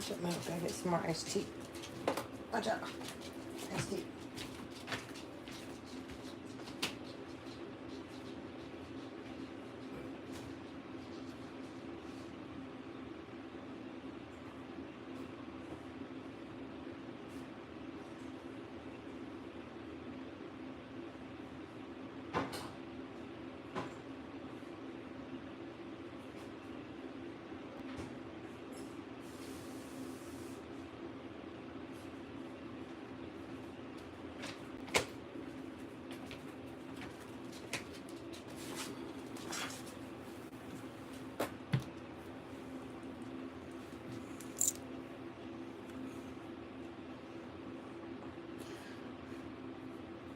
Shut my mouth. Gotta get some more iced tea. Watch out. Iced tea.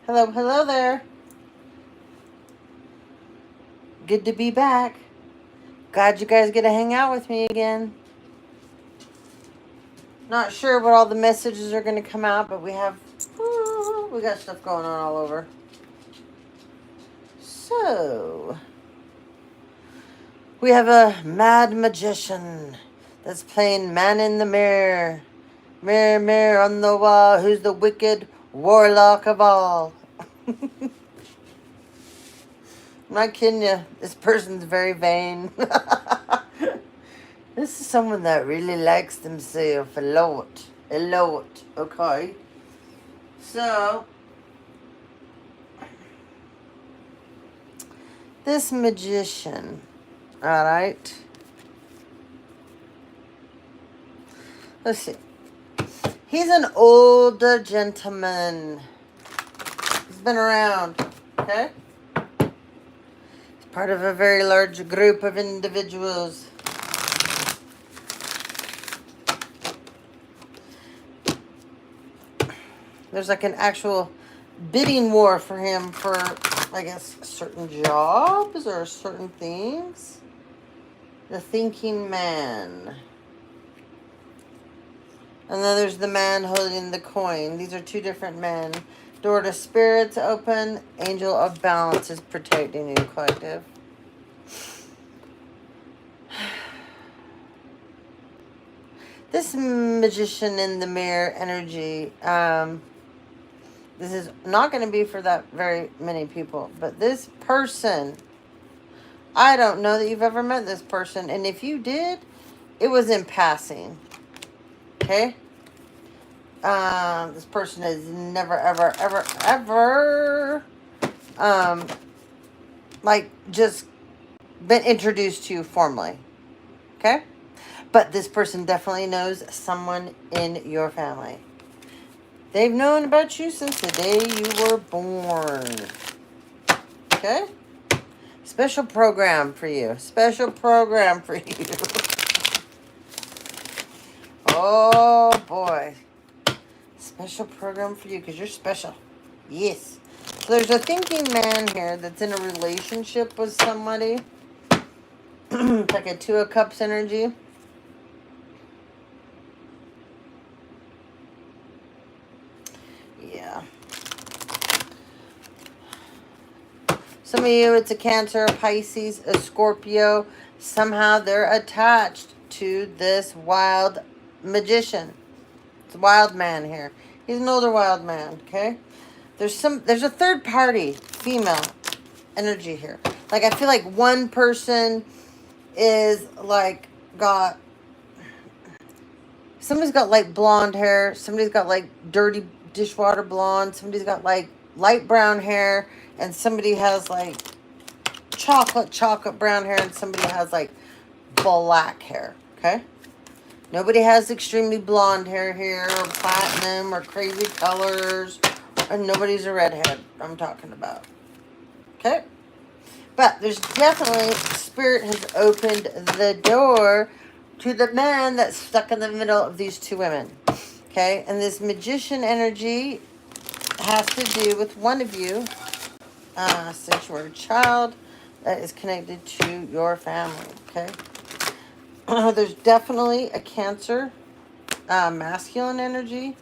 Hello, hello there. Good to be back. Glad you guys get to hang out with me again. Not sure what all the messages are going to come out, but we got stuff going on all over. So, we have a mad magician that's playing man in the mirror. Mirror, mirror on the wall, who's the wicked warlock of all? I'm not kidding you. This person's very vain. This is someone that really likes themselves a lot. A lot. Okay. So, this magician, alright? Let's see. He's an older gentleman. He's been around, okay? He's part of a very large group of individuals. There's like an actual bidding war for him for, I guess, certain jobs or certain things. The thinking man. And then there's the man holding the coin. These are two different men. Door to spirits open. Angel of balance is protecting you, collective. This magician in the mirror energy, this is not going to be for that very many people. But this person, I don't know that you've ever met this person. And if you did, it was in passing. Okay? This person has never, ever, ever, ever, like, just been introduced to you formally. Okay? But this person definitely knows someone in your family. They've known about you since the day you were born. Okay? Special program for you. Special program for you. Oh, boy. Special program for you because you're special. Yes. So there's a thinking man here that's in a relationship with somebody. Like a Two of Cups energy. Yeah. Some of you, it's a Cancer, a Pisces, a Scorpio. Somehow they're attached to this wild magician. It's a wild man here. He's an older wild man, okay? There's a third party, female energy here. Like, I feel like one person is, like, somebody's got, like, blonde hair. Somebody's got, like, dirty dishwater blonde. Somebody's got, like, light brown hair. And somebody has, like, chocolate brown hair. And somebody has, like, black hair, okay? Nobody has extremely blonde hair here, or platinum, or crazy colors, and nobody's a redhead I'm talking about. Okay? But there's definitely, Spirit has opened the door to the man that's stuck in the middle of these two women. Okay? And this magician energy has to do with one of you, since you're a child, that is connected to your family. Okay? There's definitely a Cancer, masculine energy,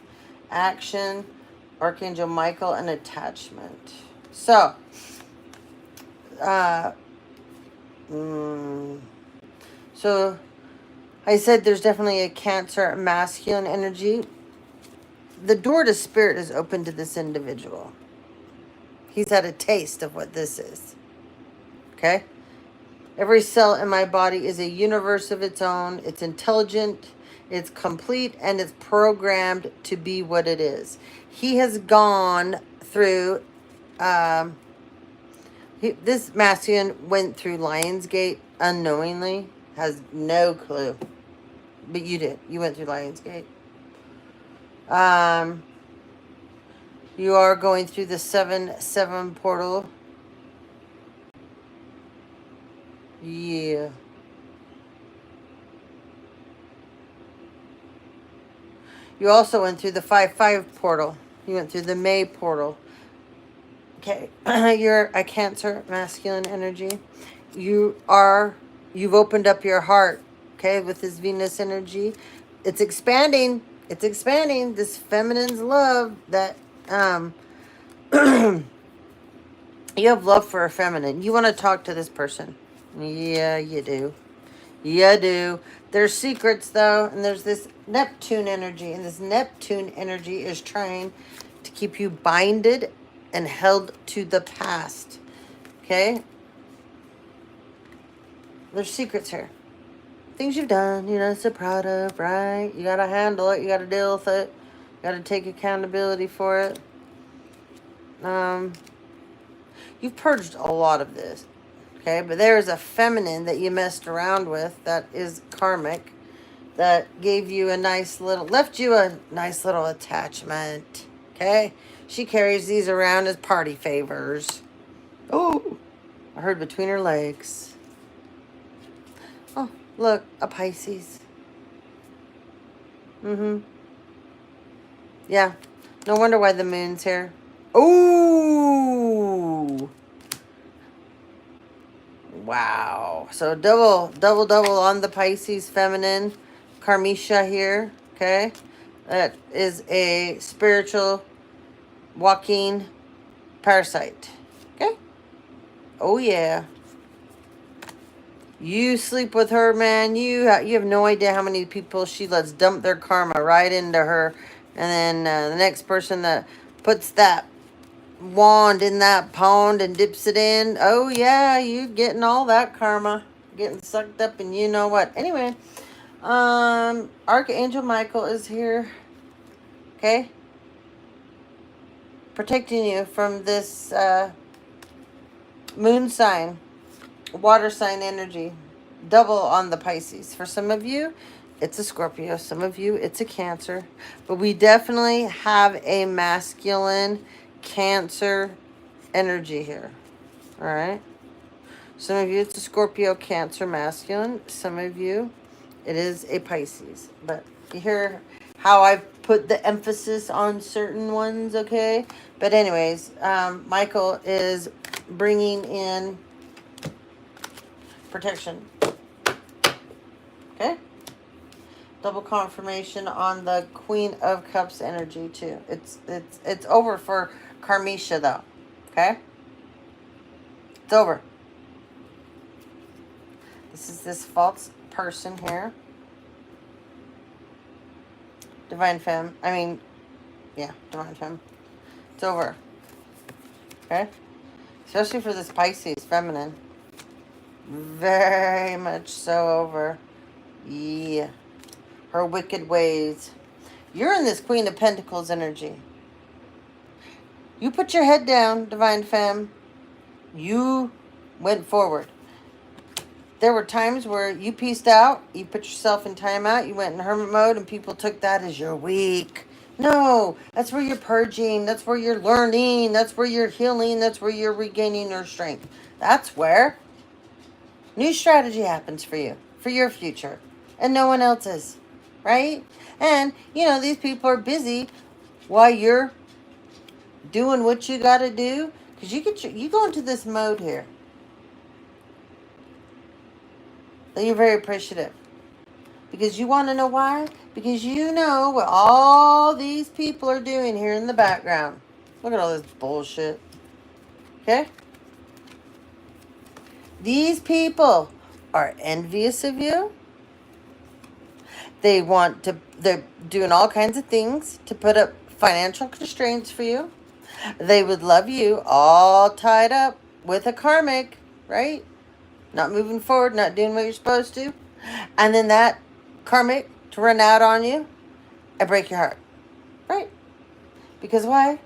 action, Archangel Michael, and attachment. So, I said there's definitely a Cancer masculine energy. The door to spirit is open to this individual. He's had a taste of what this is. Okay? Every cell in my body is a universe of its own. It's intelligent, it's complete, and it's programmed to be what it is. He has gone through, this masculine went through Lionsgate unknowingly, has no clue. But you did. You went through Lionsgate. You are going through the 7-7 portal. Yeah. You also went through the 5-5 portal. You went through the May portal. Okay. You're a Cancer masculine energy. You've opened up your heart, okay, with this Venus energy. It's expanding. It's expanding. This feminine's love that you have love for a feminine. You want to talk to this person. Yeah, you do. You do. There's secrets, though, and there's this Neptune energy, and this Neptune energy is trying to keep you binded and held to the past. Okay? There's secrets here. Things you've done, you're not so proud of, right? You gotta handle it. You gotta deal with it. You gotta take accountability for it. You've purged a lot of this. Okay, but there is a feminine that you messed around with that is karmic, that gave you left you a nice little attachment. Okay, she carries these around as party favors. Oh, I heard between her legs. Oh, look, a Pisces. Yeah, no wonder why the moon's here. Ooh. Wow. So double on the Pisces feminine. Karmisha here. Okay. That is a spiritual walking parasite. Okay. Oh, yeah. You sleep with her, man. You have no idea how many people she lets dump their karma right into her. And then the next person that puts that wand in that pond and dips it in. Oh, yeah, you getting all that karma. Getting sucked up and you know what. Anyway, Archangel Michael is here. Okay? Protecting you from this moon sign, water sign energy. Double on the Pisces. For some of you, it's a Scorpio. Some of you, it's a Cancer. But we definitely have a masculine Cancer energy here. All right? Some of you, it's a Scorpio, Cancer, masculine. Some of you, it is a Pisces. But you hear how I've put the emphasis on certain ones, okay? But anyways, Michael is bringing in protection. Okay? Double confirmation on the Queen of Cups energy too. It's over for Karmisha though. Okay? It's over. This is this false person here. Divine Femme. Divine Femme. It's over. Okay? Especially for this Pisces feminine. Very much so over. Yeah. Her wicked ways. You're in this Queen of Pentacles energy. You put your head down, Divine Femme. You went forward. There were times where you pieced out, you put yourself in timeout, you went in hermit mode, and people took that as you're weak. No, that's where you're purging, that's where you're learning, that's where you're healing, that's where you're regaining your strength. That's where new strategy happens for you, for your future, and no one else's, right? And, these people are busy while you're doing what you got to do, because you go into this mode here. Then you're very appreciative. Because you want to know why? Because you know what all these people are doing here in the background. Look at all this bullshit. Okay? These people are envious of you. They're doing all kinds of things to put up financial constraints for you. They would love you all tied up with a karmic, right? Not moving forward, not doing what you're supposed to. And then that karmic to run out on you and break your heart, right? Because why?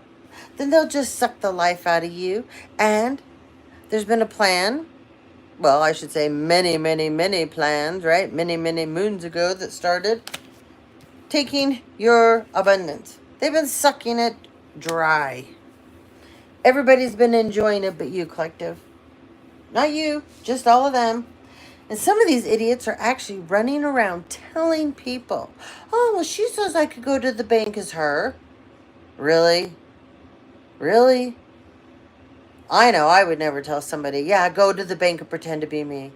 Then they'll just suck the life out of you. And there's been a plan. Well, I should say many, many, many plans, right? Many, many moons ago that started taking your abundance. They've been sucking it dry. Everybody's been enjoying it but you, collective. Not you, just all of them. And some of these idiots are actually running around telling people, oh, well, she says I could go to the bank as her. Really? Really? I know I would never tell somebody, yeah, go to the bank and pretend to be me.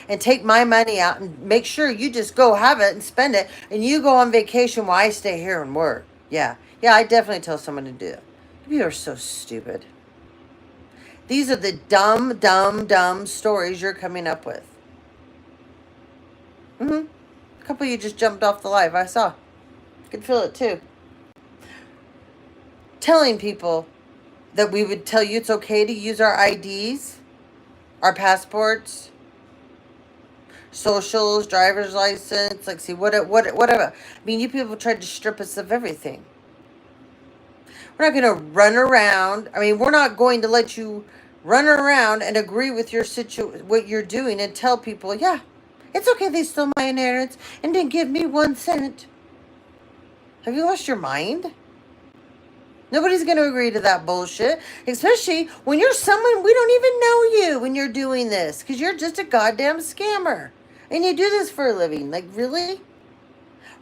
And take my money out and make sure you just go have it and spend it. And you go on vacation while I stay here and work. Yeah. Yeah, I definitely tell someone to do that. You are so stupid. These are the dumb, dumb, dumb stories you're coming up with. A couple of you just jumped off the live. I saw. I could feel it too. Telling people that we would tell you it's okay to use our IDs, our passports, socials, driver's license, like see whatever. I mean, you people tried to strip us of everything. We're not going to run around. I mean, we're not going to let you run around and agree with your what you're doing and tell people, yeah, it's okay they stole my inheritance and didn't give me 1 cent. Have you lost your mind? Nobody's going to agree to that bullshit, especially when you're someone we don't even know you when you're doing this, because you're just a goddamn scammer. And you do this for a living. Like, really?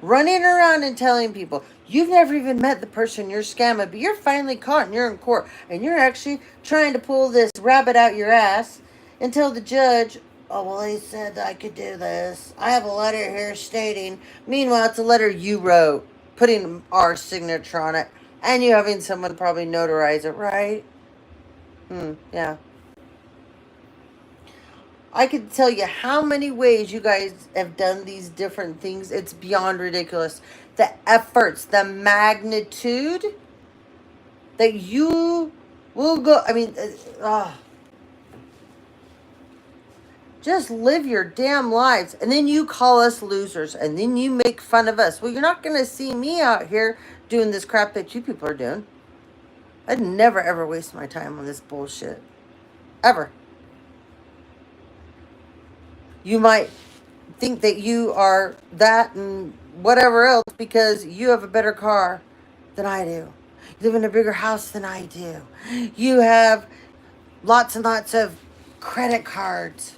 Running around and telling people, you've never even met the person you're scamming, but you're finally caught and you're in court, and you're actually trying to pull this rabbit out your ass and tell the judge, oh, well, he said I could do this. I have a letter here stating, meanwhile, it's a letter you wrote, putting our signature on it. And you having someone probably notarize it, right? Yeah. I could tell you how many ways you guys have done these different things. It's beyond ridiculous. The efforts, the magnitude that you will go. I mean, just live your damn lives. And then you call us losers. And then you make fun of us. Well, you're not going to see me out here doing this crap that you people are doing. I'd never, ever waste my time on this bullshit. Ever. You might think that you are that and whatever else because you have a better car than I do. You live in a bigger house than I do. You have lots and lots of credit cards.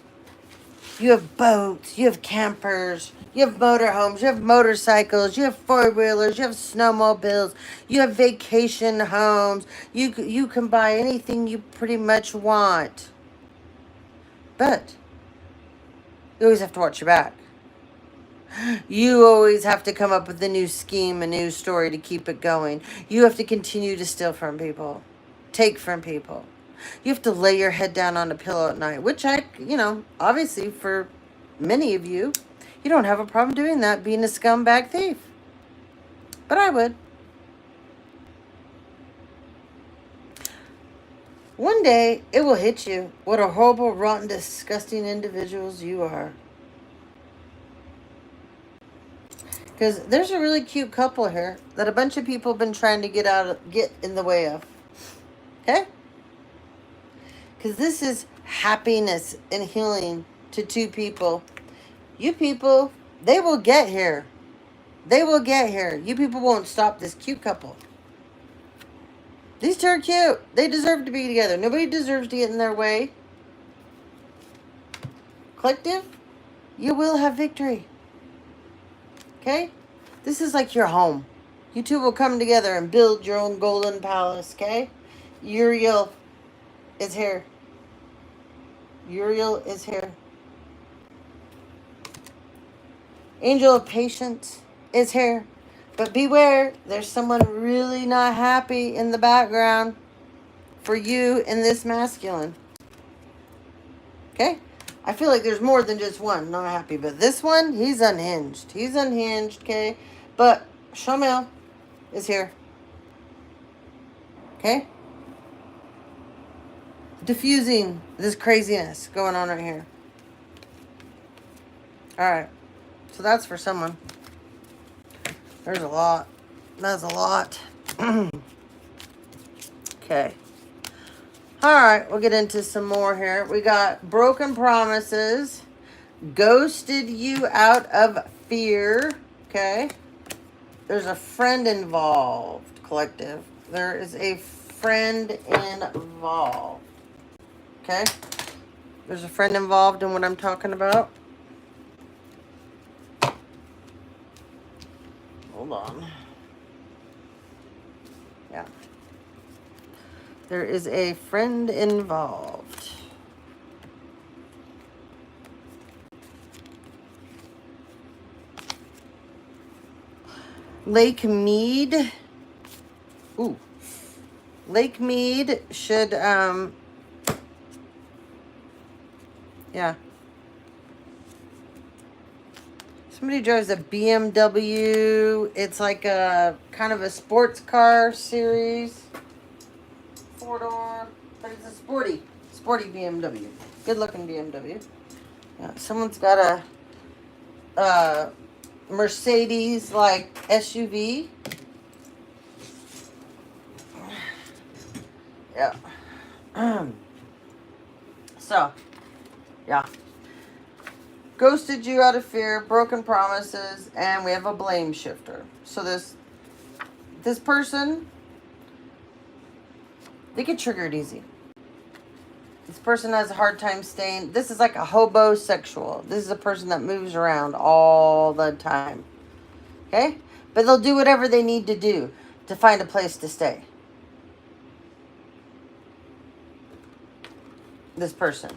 You have boats. You have campers. You have motorhomes. You have motorcycles. You have four-wheelers. You have snowmobiles. You have vacation homes. You can buy anything you pretty much want. But you always have to watch your back. You always have to come up with a new scheme, a new story to keep it going. You have to continue to steal from people. Take from people. You have to lay your head down on a pillow at night, which obviously for many of you, you don't have a problem doing that, being a scumbag thief. But I would. One day, it will hit you what a horrible, rotten, disgusting individuals you are. Because there's a really cute couple here that a bunch of people have been trying to get in the way of. Okay? Because this is happiness and healing to two people. You people, they will get here. They will get here. You people won't stop this cute couple. These two are cute. They deserve to be together. Nobody deserves to get in their way. Collective, you will have victory. Okay? This is like your home. You two will come together and build your own golden palace, okay? Uriel is here. Uriel is here. Angel of Patience is here. But beware, there's someone really not happy in the background for you in this masculine. Okay? I feel like there's more than just one not happy, but this one, he's unhinged. He's unhinged, okay? But Shamil is here, okay? Diffusing this craziness going on right here. All right, so that's for someone. There's a lot. That's a lot. Okay. All right, we'll get into some more here. We got broken promises, ghosted you out of fear. Okay. There's a friend involved, collective. There is a friend involved. Okay. There's a friend involved in what I'm talking about. Hold on. Yeah. There is a friend involved. Lake Mead. Ooh. Lake Mead should, yeah. Somebody drives a BMW. It's like a kind of a sports car series. 4-door. But it's a sporty BMW. Good looking BMW. Yeah, someone's got a Mercedes like SUV. Yeah. So, yeah. Ghosted you out of fear, broken promises, and we have a blame shifter. So this person, they get triggered easy. This person has a hard time staying. This is like a hobosexual. This is a person that moves around all the time. Okay? But they'll do whatever they need to do to find a place to stay. This person.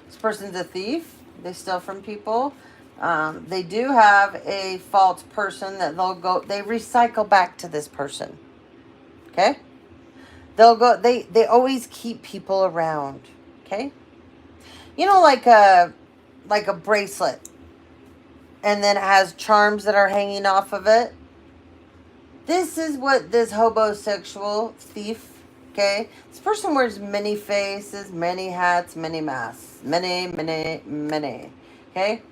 This person's a thief. They steal from people. They do have a false person that they recycle back to this person. Okay? They'll go, they always keep people around. Okay? You know, like a bracelet. And then it has charms that are hanging off of it. This is what this hobosexual thief, okay? This person wears many faces, many hats, many masks. Many, okay?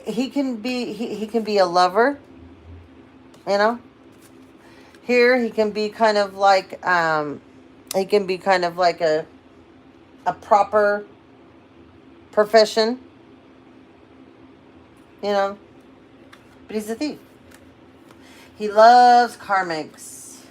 He can be a lover, you know? Here he can be kind of like a proper profession, you know? But he's a thief. He loves karmics.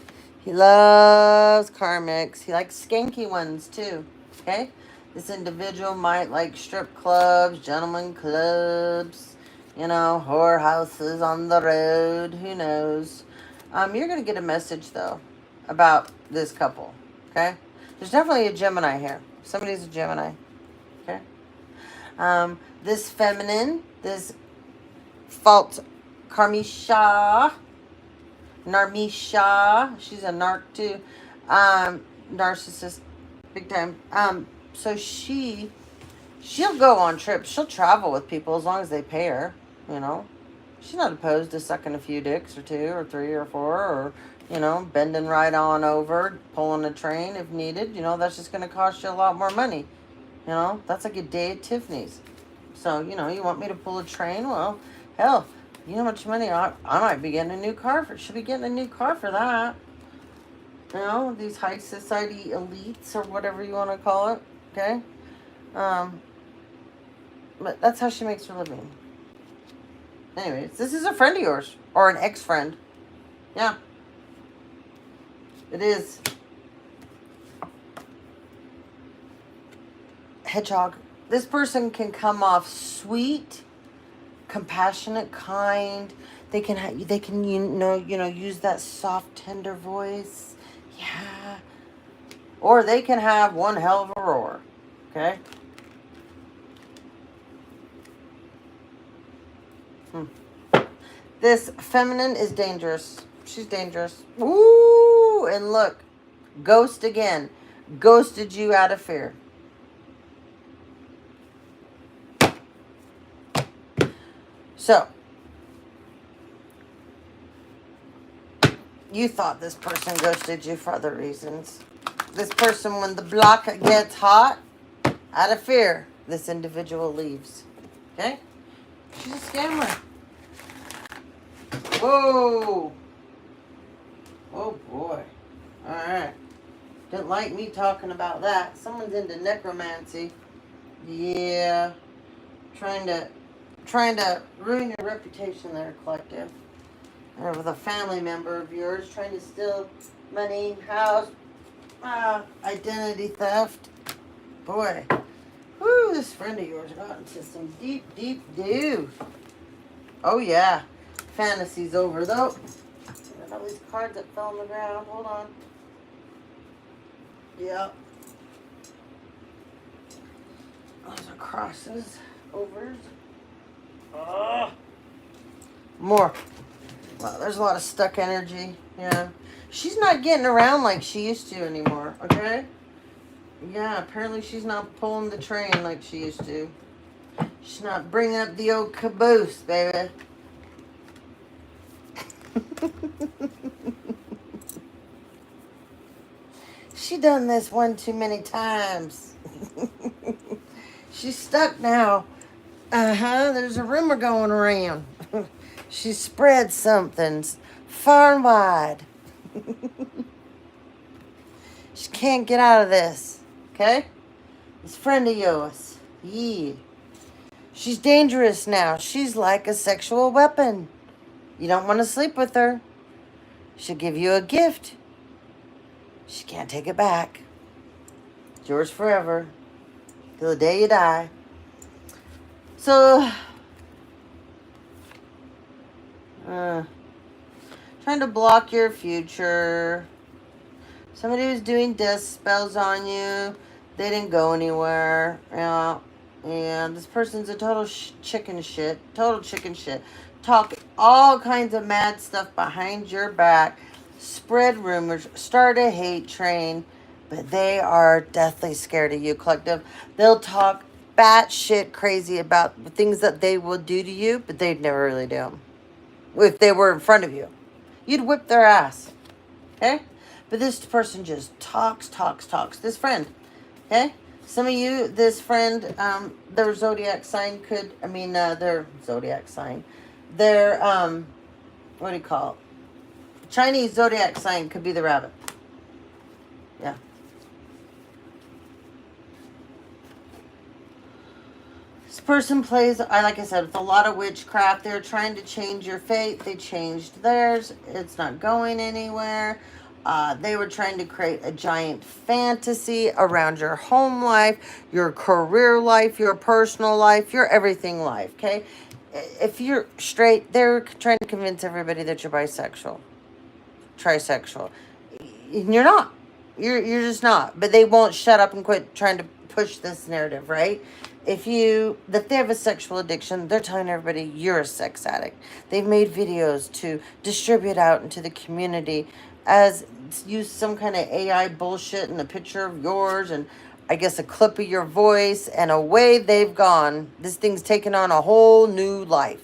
He likes skanky ones too. Okay? This individual might like strip clubs, gentleman clubs, you know, whorehouses on the road. Who knows? You're going to get a message though about this couple. Okay? There's definitely a Gemini here. Somebody's a Gemini. Okay? This feminine, this false Narmisha, she's a narc too, narcissist, big time. So she'll go on trips. She'll travel with people as long as they pay her. You know, she's not opposed to sucking a few dicks or 2 or 3 or 4, or you know, bending right on over, pulling a train if needed. You know, that's just going to cost you a lot more money. You know, that's like a day at Tiffany's. So you know, you want me to pull a train? Well, hell. You know how much money I might be getting a new car for? Should be getting a new car for that. You know, these high society elites or whatever you want to call it. Okay? But that's how she makes her living. Anyways, this is a friend of yours. Or an ex-friend. Yeah. It is. Hedgehog. This person can come off sweet, compassionate, kind. They can use that soft, tender voice. Yeah. Or they can have one hell of a roar. Okay? This feminine is dangerous. She's dangerous. Ooh, and look. Ghost again. ghosted you out of fear. So, you thought this person ghosted you for other reasons. This person, when the block gets hot, out of fear, this individual leaves. Okay? She's a scammer. Whoa. Oh, boy. All right. Didn't like me talking about that. Someone's into necromancy. Yeah. Trying to ruin your reputation there, collective. Or with a family member of yours trying to steal money, house, identity theft. Boy. Whoo, this friend of yours got into some deep, deep doo. Oh, yeah. Fantasy's over, though. And all these cards that fell on the ground. Hold on. Yep. Those are crosses. Overs. More. Wow, there's a lot of stuck energy. Yeah. She's not getting around like she used to anymore, okay? Yeah, apparently she's not pulling the train like she used to. She's not bringing up the old caboose, baby. She done this one too many times. She's stuck now. There's a rumor going around. She spread something far and wide. She can't get out of this. Okay? This friend of yours. Yeah. She's dangerous now. She's like a sexual weapon. You don't want to sleep with her. She'll give you a gift. She can't take it back. It's yours forever. Till the day you die. So, trying to block your future. Somebody was doing death spells on you. They didn't go anywhere. Yeah. And this person's a total chicken shit. Total chicken shit. Talk all kinds of mad stuff behind your back. Spread rumors. Start a hate train. But they are deathly scared of you, collective. They'll talk batshit crazy about things that they will do to you, but they'd never really do them. If they were in front of you, you'd whip their ass. Okay? But this person just talks. This friend. Okay? Some of you, this friend, their zodiac sign could, their zodiac sign, their, what do you call it? Chinese zodiac sign could be the rabbit. Yeah. This person plays, like I said, with a lot of witchcraft. They're trying to change your fate. They changed theirs. It's not going anywhere. They were trying to create a giant fantasy around your home life, your career life, your personal life, your everything life, okay? If you're straight, they're trying to convince everybody that you're bisexual, trisexual. And you're not. You're just not. But they won't shut up and quit trying to push this narrative, right? If they have a sexual addiction, they're telling everybody you're a sex addict. They've made videos to distribute out into the community as use some kind of AI bullshit and a picture of yours and I guess a clip of your voice, and away they've gone. This thing's taken on a whole new life.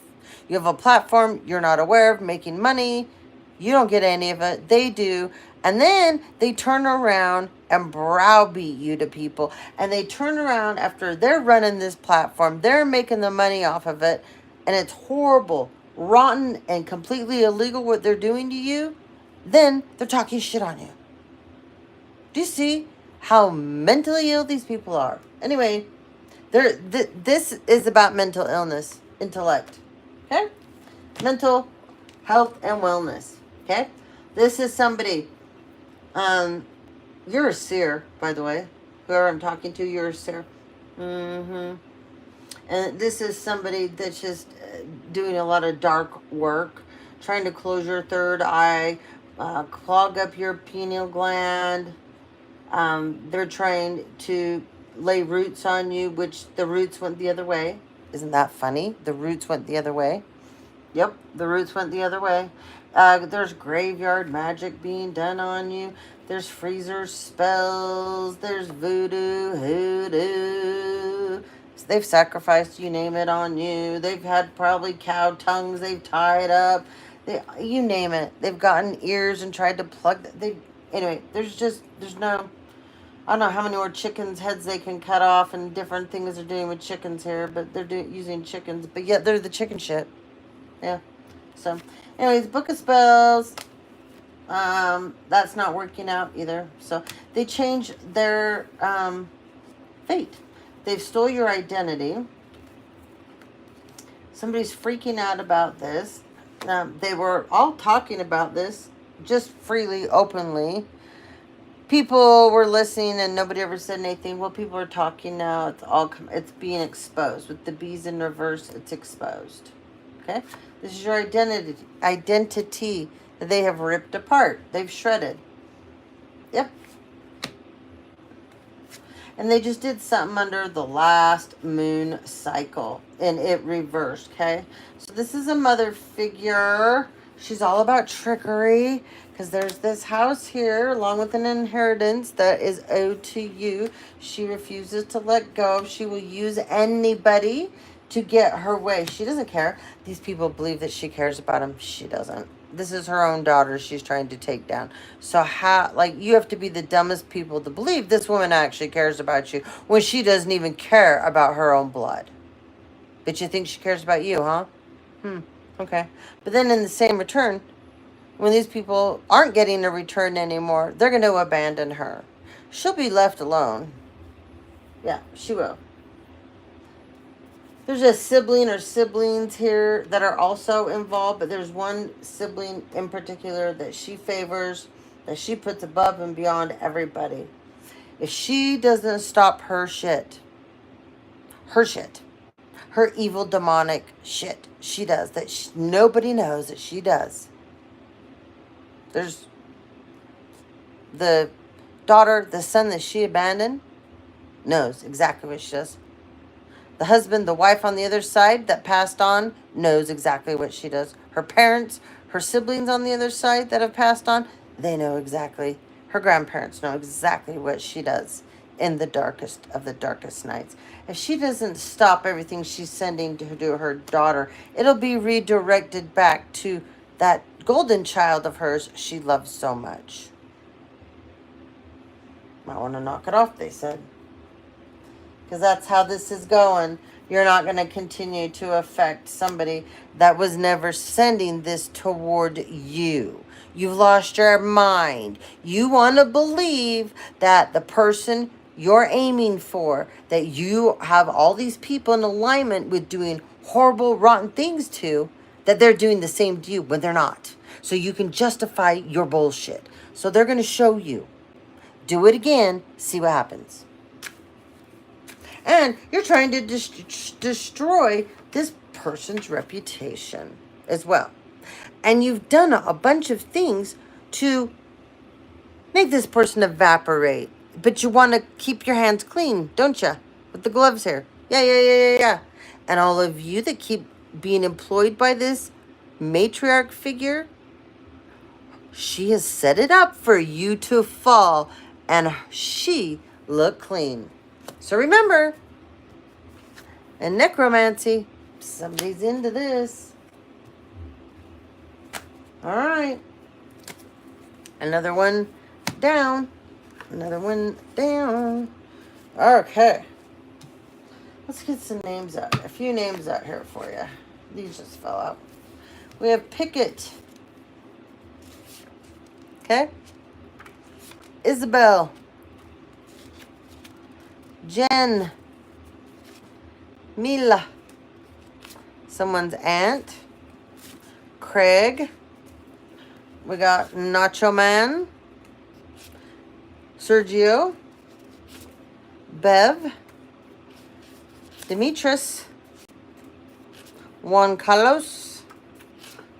You have a platform you're not aware of, making money. You don't get any of it. They do. And then they turn around and browbeat you to people. And they turn around after they're running this platform. They're making the money off of it. And it's horrible, rotten, and completely illegal what they're doing to you. Then they're talking shit on you. Do you see how mentally ill these people are? Anyway, this is about mental illness, intellect. Okay? Mental health and wellness. Okay? This is somebody, you're a seer, by the way. Whoever I'm talking to, you're a seer. And this is somebody that's just doing a lot of dark work, trying to close your third eye, clog up your pineal gland. They're trying to lay roots on you, which the roots went the other way. Isn't that funny? The roots went the other way. Yep, the roots went the other way. There's graveyard magic being done on you. There's freezer spells. There's voodoo, hoodoo. They've sacrificed, you name it, on you. They've had probably cow tongues they've tied up. You name it. They've gotten ears and tried to plug. Anyway, there's no. I don't know how many more chickens' heads they can cut off and different things they're doing with chickens here, but they're using chickens. But yet they're the chicken shit. Yeah. So, anyways, Book of Spells. That's not working out either. So they changed their fate. They've stole your identity. Somebody's freaking out about this. They were all talking about this just freely, openly. People were listening and nobody ever said anything. Well, people are talking now. It's being exposed. With the bees in reverse, it's exposed. Okay? This is your identity that they have ripped apart. They've shredded. Yep. And they just did something under the last moon cycle. And it reversed, okay? So this is a mother figure. She's all about trickery. Because there's this house here, along with an inheritance that is owed to you. She refuses to let go. She will use anybody to get her way. She doesn't care. These people believe that she cares about them. She doesn't. This is her own daughter she's trying to take down. So you have to be the dumbest people to believe this woman actually cares about you when she doesn't even care about her own blood. But you think she cares about you, huh? Okay. But then in the same return, when these people aren't getting a return anymore, they're going to abandon her. She'll be left alone. Yeah, she will. There's a sibling or siblings here that are also involved, but there's one sibling in particular that she favors, that she puts above and beyond everybody. If she doesn't stop her evil demonic shit she does, that nobody knows that she does. There's the daughter, the son that she abandoned, knows exactly what she does. The husband, the wife on the other side that passed on, knows exactly what she does. Her parents, her siblings on the other side that have passed on, they know exactly. Her grandparents know exactly what she does in the darkest of the darkest nights. If she doesn't stop everything she's sending to her daughter, it'll be redirected back to that golden child of hers she loves so much. Might want to knock it off, they said. Because that's how this is going. You're not going to continue to affect somebody that was never sending this toward you. You've lost your mind. You want to believe that the person you're aiming for, that you have all these people in alignment with doing horrible, rotten things to, that they're doing the same to you when they're not. So you can justify your bullshit. So they're going to show you. Do it again. See what happens. And you're trying to destroy this person's reputation as well. And you've done a bunch of things to make this person evaporate. But you want to keep your hands clean, don't you? With the gloves here. Yeah. And all of you that keep being employed by this matriarch figure, she has set it up for you to fall. And she looked clean. So remember, in necromancy, somebody's into this. All right. Another one down. Another one down. Okay. Let's get some names out. A few names out here for you. These just fell out. We have Pickett. Okay. Isabel. Jen. Mila. Someone's aunt. Craig. We got Nacho Man. Sergio. Bev. Demetris. Juan Carlos.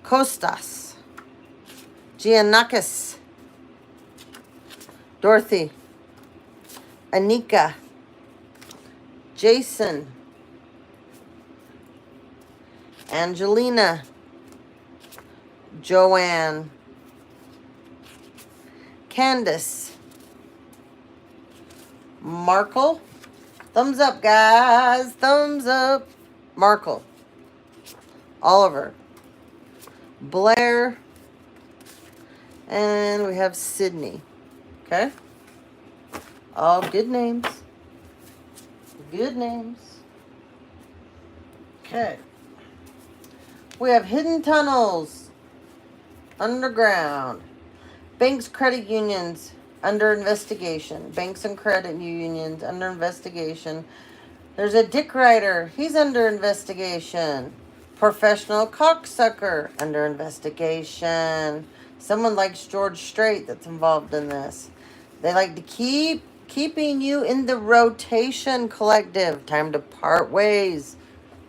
Costas. Giannakis. Dorothy. Anika. Jason. Angelina. Joanne. Candace. Markle. Thumbs up, guys. Thumbs up. Markle. Oliver. Blair. And we have Sydney. Okay? All good names. Good names. Okay. We have hidden tunnels. Underground. Banks, credit unions under investigation. Banks and credit unions under investigation. There's a dick rider. He's under investigation. Professional cocksucker under investigation. Someone likes George Strait that's involved in this. They like to keeping you in the rotation, collective. Time to part ways.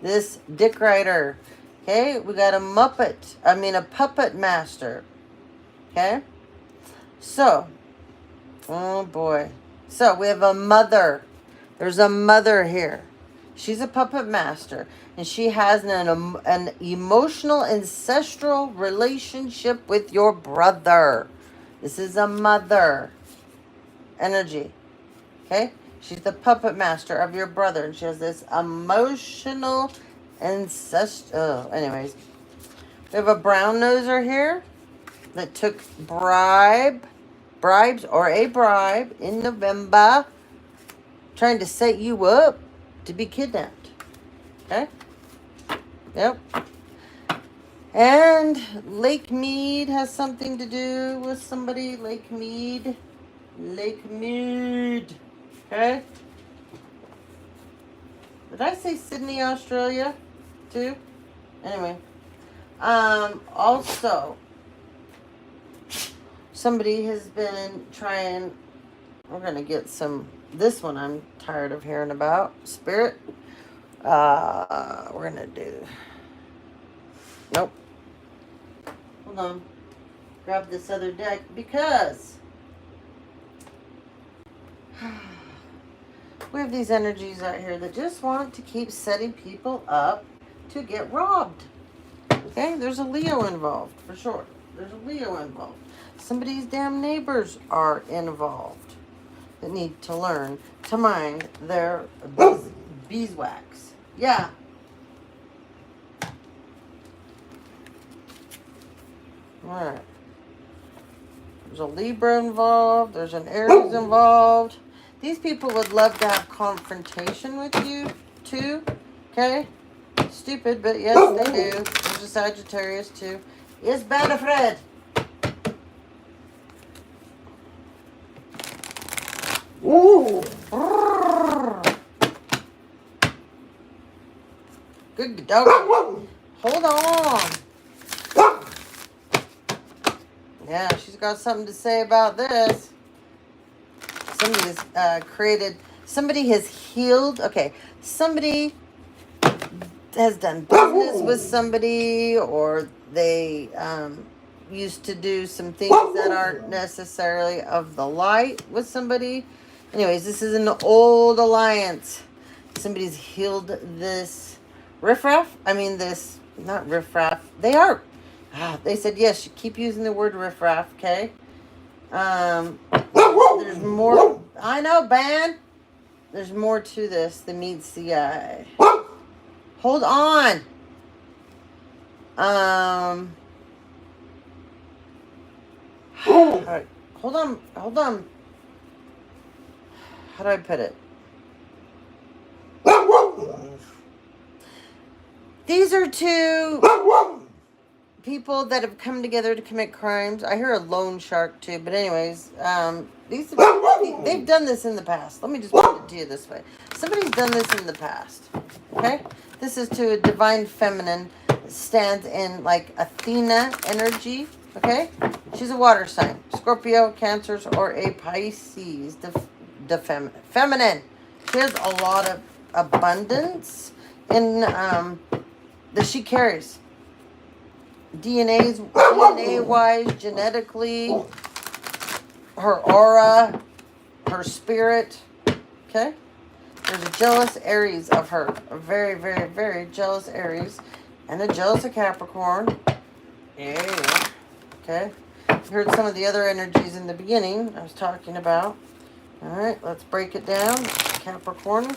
This dick rider. Okay, we got a puppet master. Okay, so, oh boy. So we have a mother. There's a mother here. She's a puppet master, and she has an emotional ancestral relationship with your brother. This is a mother energy. Okay? She's the puppet master of your brother, and she has this emotional anyways. We have a brown noser here that took bribes or a bribe in November, trying to set you up to be kidnapped. Okay? Yep. And Lake Mead has something to do with somebody. Lake Mead. Okay? Did I say Sydney, Australia, too? Anyway. Also, somebody has been trying, we're going to get this one I'm tired of hearing about. Spirit. We're going to do, nope. Hold on. Grab this other deck because we have these energies out here that just want to keep setting people up to get robbed. Okay, there's a Leo involved, for sure. There's a Leo involved. Somebody's damn neighbors are involved that need to learn to mind their beeswax. Yeah. Alright. There's a Libra involved. There's an Aries involved. These people would love to have confrontation with you, too. Okay? Stupid, but yes, they do. There's a Sagittarius, too. Yes, Banafred. Ooh. Good dog. Hold on. Yeah, she's got something to say about this. Somebody has healed. Okay, somebody has done business with somebody, or they used to do some things that aren't necessarily of the light with somebody. Anyways, this is an old alliance. Somebody's healed this riffraff. Not riffraff. They are. They said, yes, you keep using the word riffraff, okay? There's more. I know, Ban. There's more to this than meets the eye. Hold on. Right. Hold on. How do I put it? These are two people that have come together to commit crimes. I hear a loan shark too, but anyways, they've done this in the past. Let me just put it to you this way. Somebody's done this in the past. Okay? This is to a divine feminine that stands in like Athena energy. Okay? She's a water sign. Scorpio, Cancers, or a Pisces. Feminine. She has a lot of abundance in that she carries. DNA-wise, genetically, her aura, her spirit. Okay? There's a jealous Aries of her. A very, very, very jealous Aries. And a jealous of Capricorn. Yeah. Okay? heard some of the other energies in the beginning I was talking about. All right, let's break it down. Capricorn.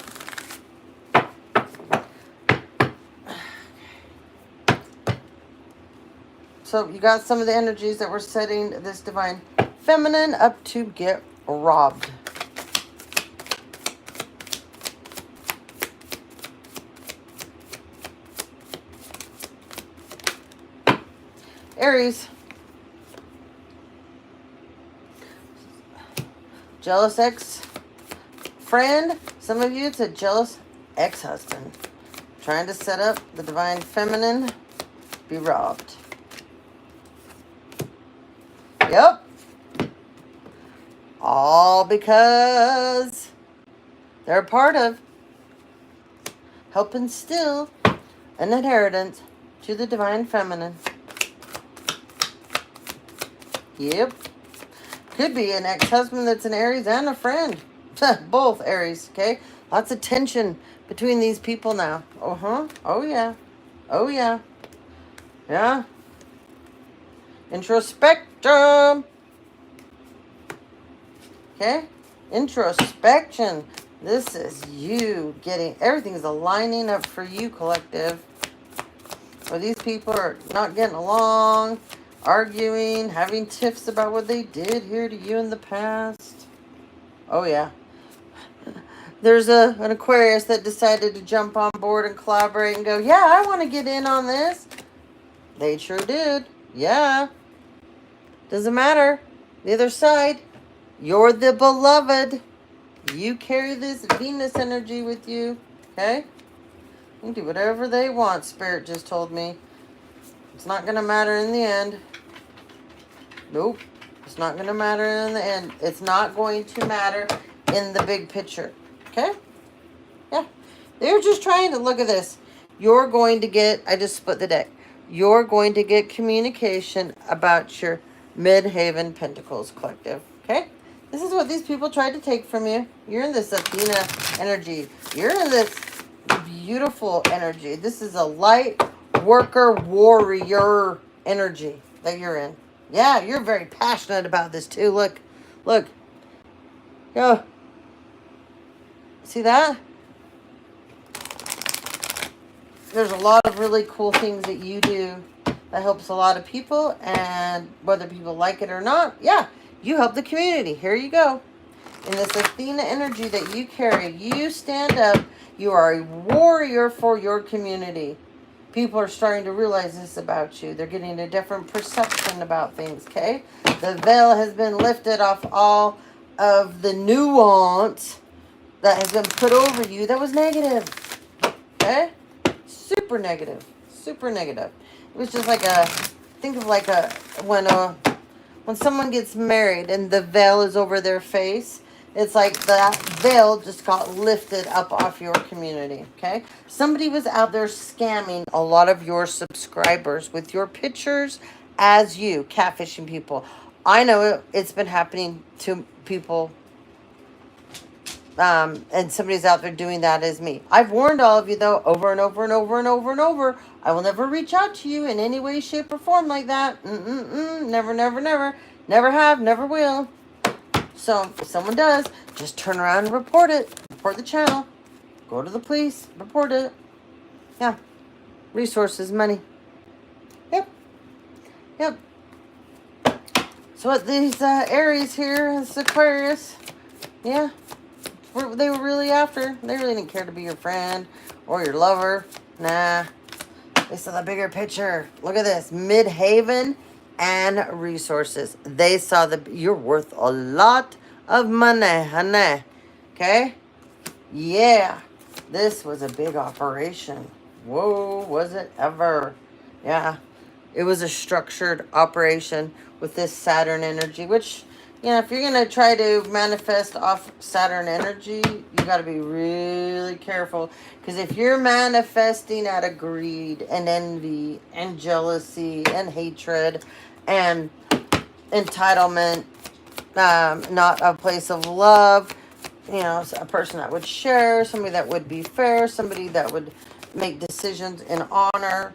So you got some of the energies that were setting this divine feminine up to get robbed. Aries. Jealous ex-friend. Some of you, it's a jealous ex-husband. Trying to set up the divine feminine to be robbed. Yep. All because they're a part of helping instill an inheritance to the divine feminine. Yep. Could be an ex-husband that's an Aries and a friend. Both Aries, okay? Lots of tension between these people now. Uh-huh. Oh, yeah. Oh, yeah. Yeah. Introspection. Okay? Introspection. This is you getting, everything's aligning up for you, collective. Where these people are not getting along, arguing, having tiffs about what they did here to you in the past. Oh, yeah. There's an Aquarius that decided to jump on board and collaborate and go, yeah, I want to get in on this. They sure did. Yeah. Doesn't matter. The other side, you're the beloved. You carry this Venus energy with you. Okay? You can do whatever they want, Spirit just told me. It's not going to matter in the end. Nope. It's not going to matter in the end. It's not going to matter in the big picture. Okay? Yeah. They're just trying to look at this. You're going to get, I just split the deck. You're going to get communication about your Midhaven Pentacles collective. Okay? This is what these people tried to take from you. You're in this Athena energy. You're in this beautiful energy. This is a light worker warrior energy that you're in. Yeah, you're very passionate about this too. Look. Look. Yo. See that? There's a lot of really cool things that you do that helps a lot of people, and whether people like it or not, yeah, you help the community. Here you go. In this Athena energy that you carry, you stand up. You are a warrior for your community. People are starting to realize this about you. They're getting a different perception about things, okay? The veil has been lifted off all of the nuance that has been put over you that was negative, okay? Super negative. Super negative. It was just like a, think of like a, when someone gets married and the veil is over their face, it's like that veil just got lifted up off your community, okay? Somebody was out there scamming a lot of your subscribers with your pictures as you, catfishing people. I know it's been happening to people, and somebody's out there doing that as me. I've warned all of you, though, over and over and over and over and over. I will never reach out to you in any way, shape, or form like that. Never, never, never. Never have, never will. So, if someone does, just turn around and report it. Report the channel. Go to the police. Report it. Yeah. Resources, money. Yep. Yep. So, what these Aries here, this Aquarius, yeah, they were really after. They really didn't care to be your friend or your lover. Nah. They saw the bigger picture. Look at this. Midhaven and resources. They saw you're worth a lot of money, honey. Okay? Yeah. This was a big operation. Whoa, was it ever? Yeah. It was a structured operation with this Saturn energy, which, you know, if you're going to try to manifest off Saturn energy, you got to be really careful. Because if you're manifesting out of greed and envy and jealousy and hatred and entitlement, not a place of love, you know, a person that would share, somebody that would be fair, somebody that would make decisions in honor,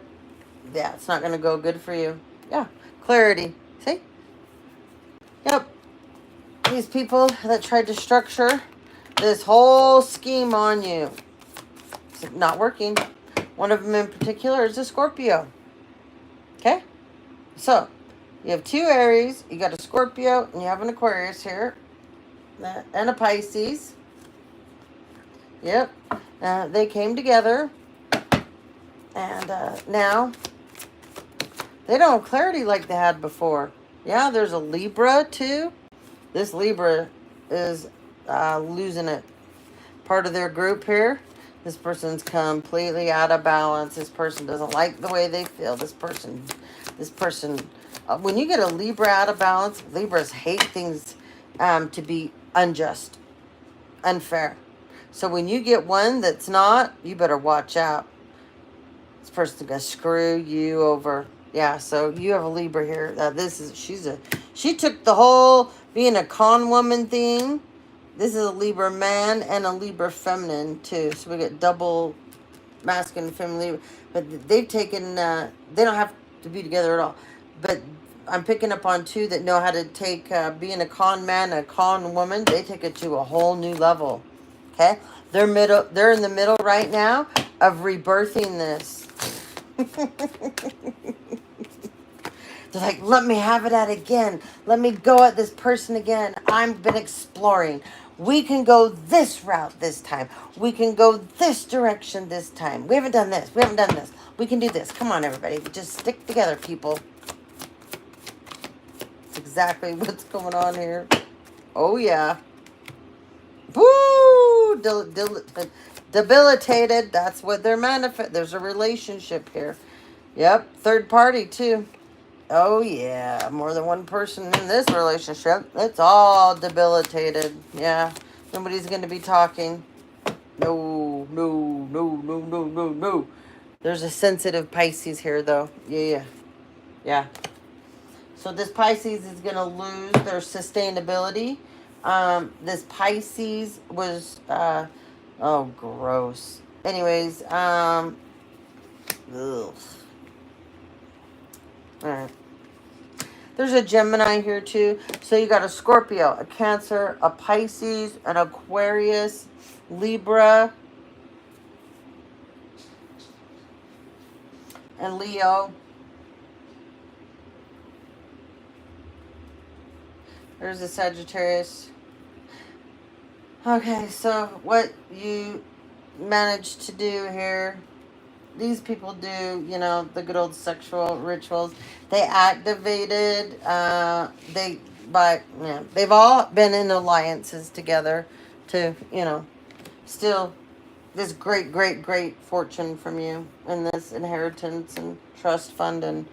yeah, it's not going to go good for you. Yeah, clarity. See? Yep. These people that tried to structure this whole scheme on you. It's not working. One of them in particular is a Scorpio. Okay? So, you have two Aries, you got a Scorpio, and you have an Aquarius here, and a Pisces. Yep. They came together, and now they don't have clarity like they had before. Yeah, there's a Libra too. This Libra is losing it. Part of their group here. This person's completely out of balance. This person doesn't like the way they feel. This person, when you get a Libra out of balance, Libras hate things to be unjust, unfair. So when you get one that's not, you better watch out. This person's gonna screw you over. Yeah, so you have a Libra here. She took the whole being a con woman thing. This is a Libra man and a Libra feminine too. So we get double masculine and feminine Libra. But they've taken, they don't have to be together at all. But I'm picking up on two that know how to take being a con man and a con woman. They take it to a whole new level. Okay? They're in the middle right now of rebirthing this. They're like, let me have it at again. Let me go at this person again. I've been exploring. We can go this route this time. We can go this direction this time. We haven't done this. We haven't done this. We can do this. Come on, everybody. Just stick together, people. That's exactly what's going on here. Oh, yeah. Woo! Debilitated. That's what they're manifest. There's a relationship here. Yep. Third party, too. Oh, yeah. More than one person in this relationship. It's all debilitated. Yeah. Nobody's going to be talking. No, no, no, no, no, no, no. There's a sensitive Pisces here, though. Yeah. Yeah. So this Pisces is going to lose their sustainability. This Pisces was, oh, gross. Anyways, ugh. All right. There's a Gemini here too. So you got a Scorpio, a Cancer, a Pisces, an Aquarius, Libra, and Leo. There's a Sagittarius. Okay, so what you managed to do here, these people do, the good old sexual rituals. They activated, they've all been in alliances together to, steal this great, great, great fortune from you and this inheritance and trust fund and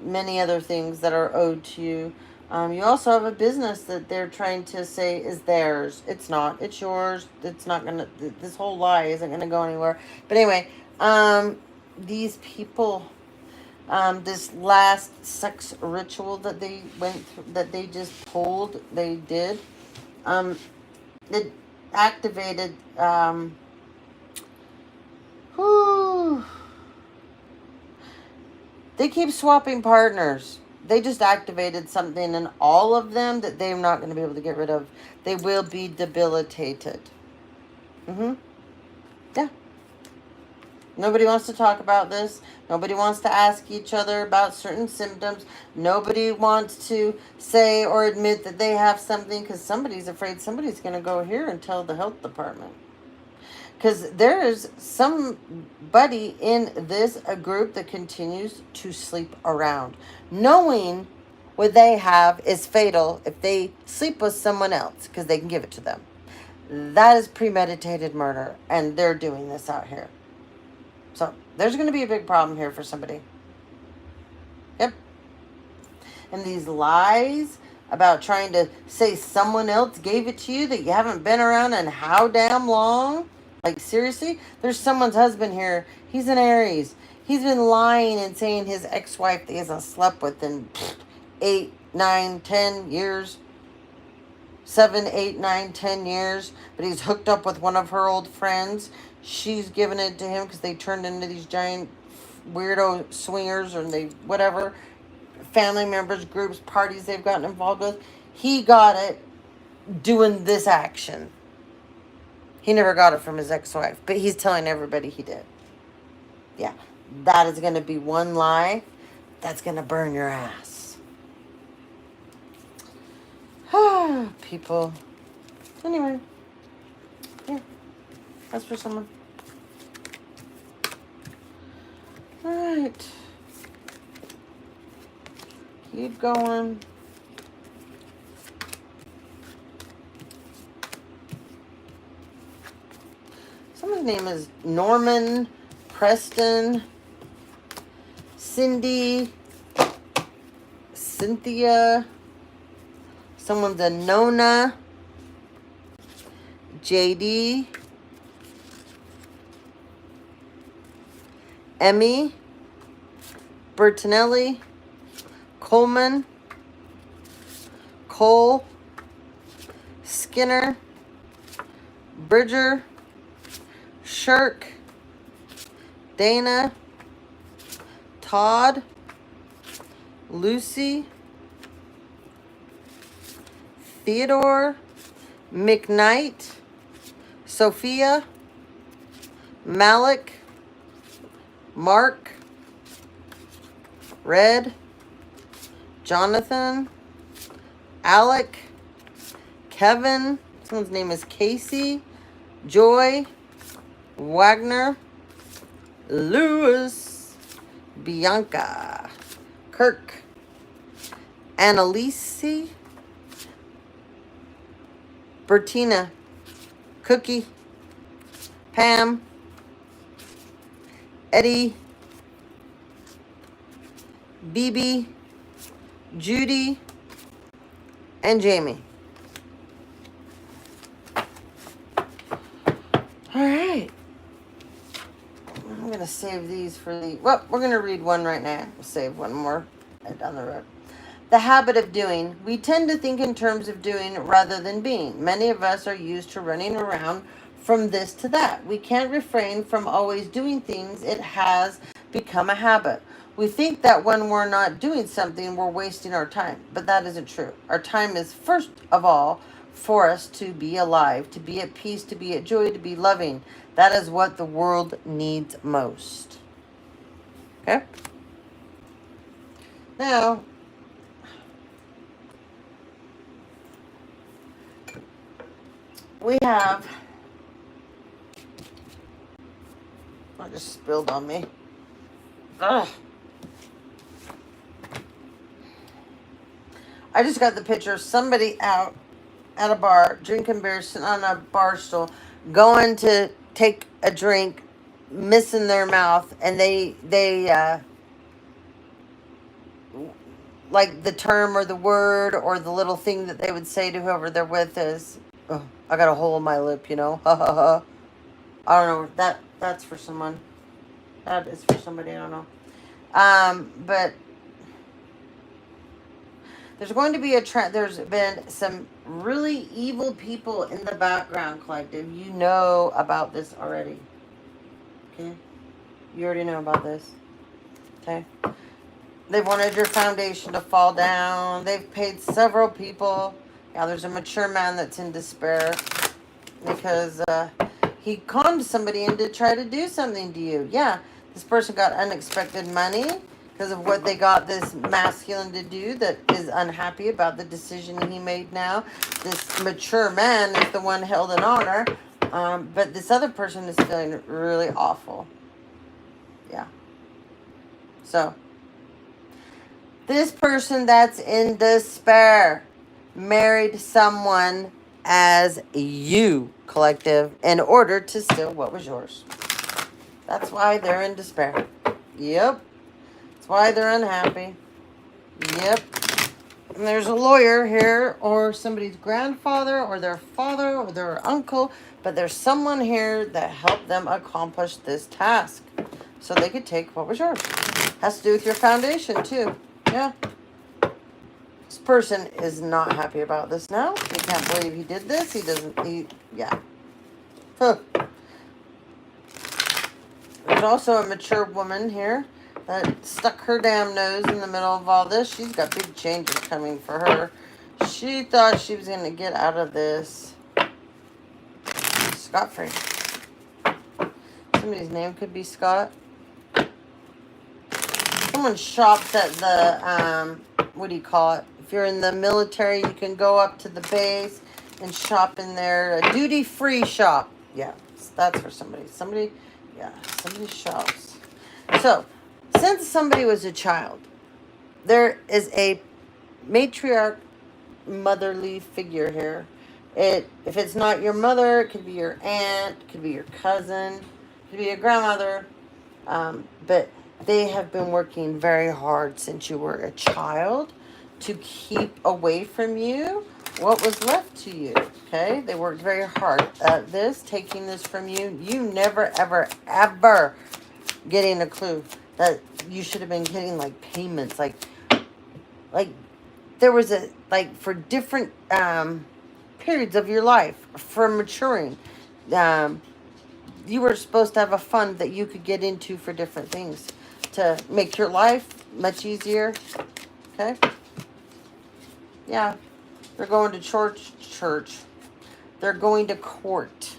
many other things that are owed to you. You also have a business that they're trying to say is theirs. It's not. It's yours. It's not going to, this whole lie isn't going to go anywhere. But anyway, these people, this last sex ritual that they went through, that they just pulled, they did, it activated, they keep swapping partners. They just activated something in all of them that they're not going to be able to get rid of. They will be debilitated. Yeah. Nobody wants to talk about this. Nobody wants to ask each other about certain symptoms. Nobody wants to say or admit that they have something because somebody's afraid somebody's going to go here and tell the health department. Because there is somebody in this group that continues to sleep around, knowing what they have is fatal if they sleep with someone else because they can give it to them. That is premeditated murder, and they're doing this out here. So there's going to be a big problem here for somebody. Yep. And these lies about trying to say someone else gave it to you that you haven't been around in how damn long? Like, seriously? There's someone's husband here. He's an Aries. He's been lying and saying his ex-wife that he hasn't slept with in 8, 9, 10 years. 7, 8, 9, 10 years. But he's hooked up with one of her old friends. She's given it to him because they turned into these giant weirdo swingers or whatever. Family members, groups, parties they've gotten involved with. he got it doing this action. He never got it from his ex-wife, but he's telling everybody he did. Yeah, that is going to be one lie that's going to burn your ass. People. Anyway, yeah, that's for someone. All right. Keep going. Someone's name is Norman, Preston, Cindy, Cynthia. Someone's a Nona, JD, Emmy, Bertinelli, Coleman, Cole, Skinner, Bridger, Shirk, Dana, Todd, Lucy, Theodore, McKnight, Sophia, Malik, Mark, Red, Jonathan, Alec, Kevin, someone's name is Casey, Joy, Wagner, Lewis, Bianca, Kirk, Annalise, Bertina, Cookie, Pam, Eddie, BB, Judy, and Jamie. All right. I'm going to save these for the... Well, we're going to read one right now. We'll save one more down the road. The habit of doing. We tend to think in terms of doing rather than being. Many of us are used to running around from this to that. We can't refrain from always doing things. It has become a habit. We think that when we're not doing something, we're wasting our time. But that isn't true. Our time is first of all for us to be alive, to be at peace, to be at joy, to be loving. That is what the world needs most. Okay? Now, we have... I just spilled on me. Ugh. I just got the picture of somebody out at a bar, drinking beer, sitting on a bar stool, going to take a drink, missing their mouth, and they like the term or the word or the little thing that they would say to whoever they're with is, oh, I got a hole in my lip, you know, ha ha ha. I don't know, that's for someone. That is for somebody, I don't know. But there's going to be a trend. There's been some really evil people in the background, collective. You know about this already. Okay? You already know about this. Okay? They've wanted your foundation to fall down. They've paid several people. Yeah, there's a mature man that's in despair because he conned somebody in to try to do something to you. Yeah, this person got unexpected money because of what they got this masculine to do that is unhappy about the decision he made now. This mature man is the one held in honor, but this other person is feeling really awful. Yeah. So, this person that's in despair married someone as you, collective, in order to steal what was yours. That's why they're in despair. Yep. Why they're unhappy. Yep. And there's a lawyer here, or somebody's grandfather, or their father, or their uncle, but there's someone here that helped them accomplish this task so they could take what was yours. Has to do with your foundation too. Yeah. This person is not happy about this now. He can't believe he did this. Yeah. Huh. There's also a mature woman here that stuck her damn nose in the middle of all this. She's got big changes coming for her. She thought she was going to get out of this scot-free. Somebody's name could be Scott. Someone shops at the, what do you call it? If you're in the military, you can go up to the base and shop in there. A duty-free shop. Yeah, that's for somebody. Somebody shops. So, since somebody was a child, there is a matriarch motherly figure here. If it's not your mother, it could be your aunt, it could be your cousin, it could be your grandmother. But they have been working very hard since you were a child to keep away from you what was left to you. Okay? They worked very hard at this, taking this from you. You never, ever, ever getting a clue that you should have been getting like payments, like there was a, like, for different periods of your life for maturing, you were supposed to have a fund that you could get into for different things to make your life much easier. Okay? Yeah. They're going to church. They're going to court.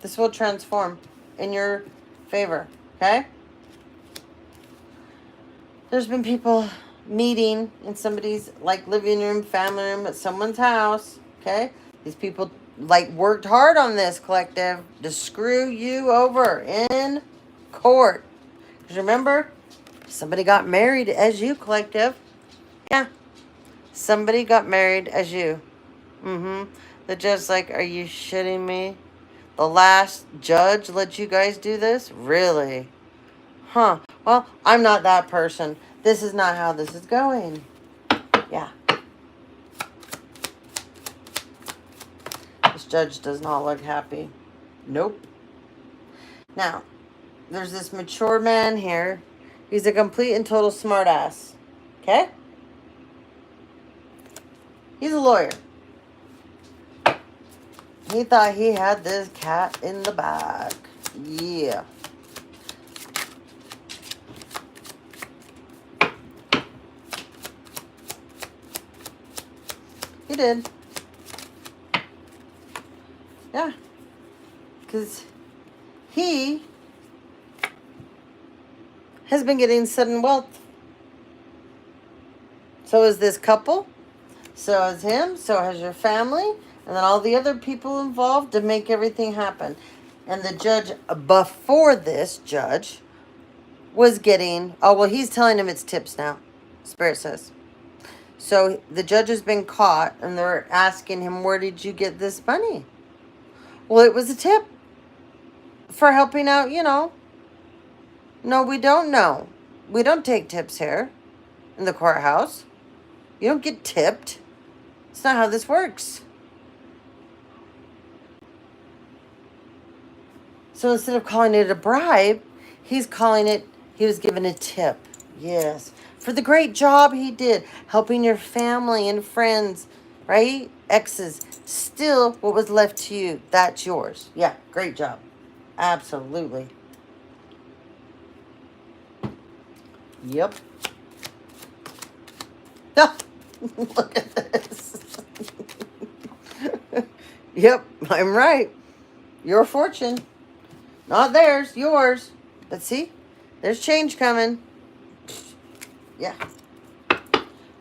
This will transform in your favor. Okay? There's been people meeting in somebody's, like, living room, family room, at someone's house. Okay? These people, like, worked hard on this, collective, to screw you over in court. Because remember, somebody got married as you, collective. Yeah. Somebody got married as you. They're just like, are you shitting me? The last judge let you guys do this? Really? Huh. Well, I'm not that person. This is not how this is going. Yeah. This judge does not look happy. Nope. Now, there's this mature man here. He's a complete and total smartass. Okay? He's a lawyer. He thought he had this cat in the bag. Yeah. He did. Yeah. Because he has been getting sudden wealth. So is this couple. So is him. So has your family. And then all the other people involved to make everything happen. And the judge before this judge was getting... Oh, well, he's telling him it's tips now. Spirit says. So the judge has been caught, and they're asking him, where did you get this money? Well, it was a tip for helping out, you know. No, we don't know. We don't take tips here in the courthouse. You don't get tipped. It's not how this works. So instead of calling it a bribe, he's calling it, he was given a tip. Yes. For the great job he did, helping your family and friends, right? Exes. Still, what was left to you, that's yours. Yeah, great job. Absolutely. Yep. Look at this. Yep, I'm right. Your fortune. Not theirs, yours. But see, there's change coming. Yeah.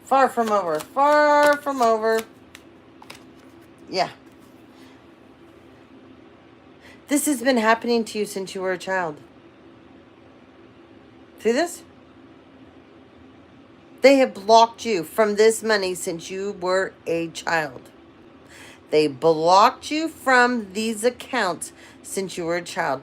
Far from over. Far from over. Yeah. This has been happening to you since you were a child. See this? They have blocked you from this money since you were a child. They blocked you from these accounts since you were a child.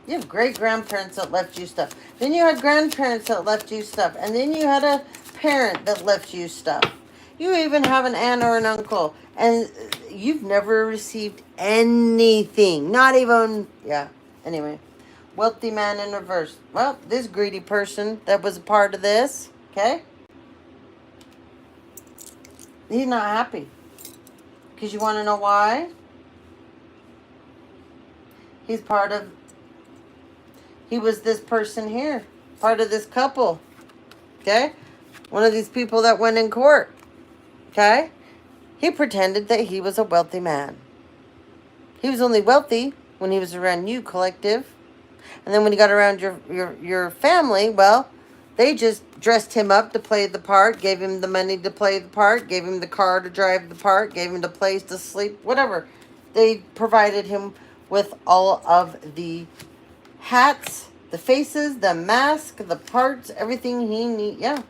You have great-grandparents that left you stuff. Then you had grandparents that left you stuff. And then you had a parent that left you stuff. You even have an aunt or an uncle. And you've never received anything. Not even... Yeah, anyway. Wealthy man in reverse. Well, this greedy person that was a part of this, okay? He's not happy. Because you want to know why? He was this person here. part of this couple. Okay? One of these people that went in court. Okay? He pretended that he was a wealthy man. He was only wealthy when he was around you, collective. And then when he got around your family, well, they just dressed him up to play the part, gave him the money to play the part, gave him the car to drive the part, gave him the place to sleep, whatever. They provided him with all of the hats, the faces, the mask, the parts, everything he need. Yeah.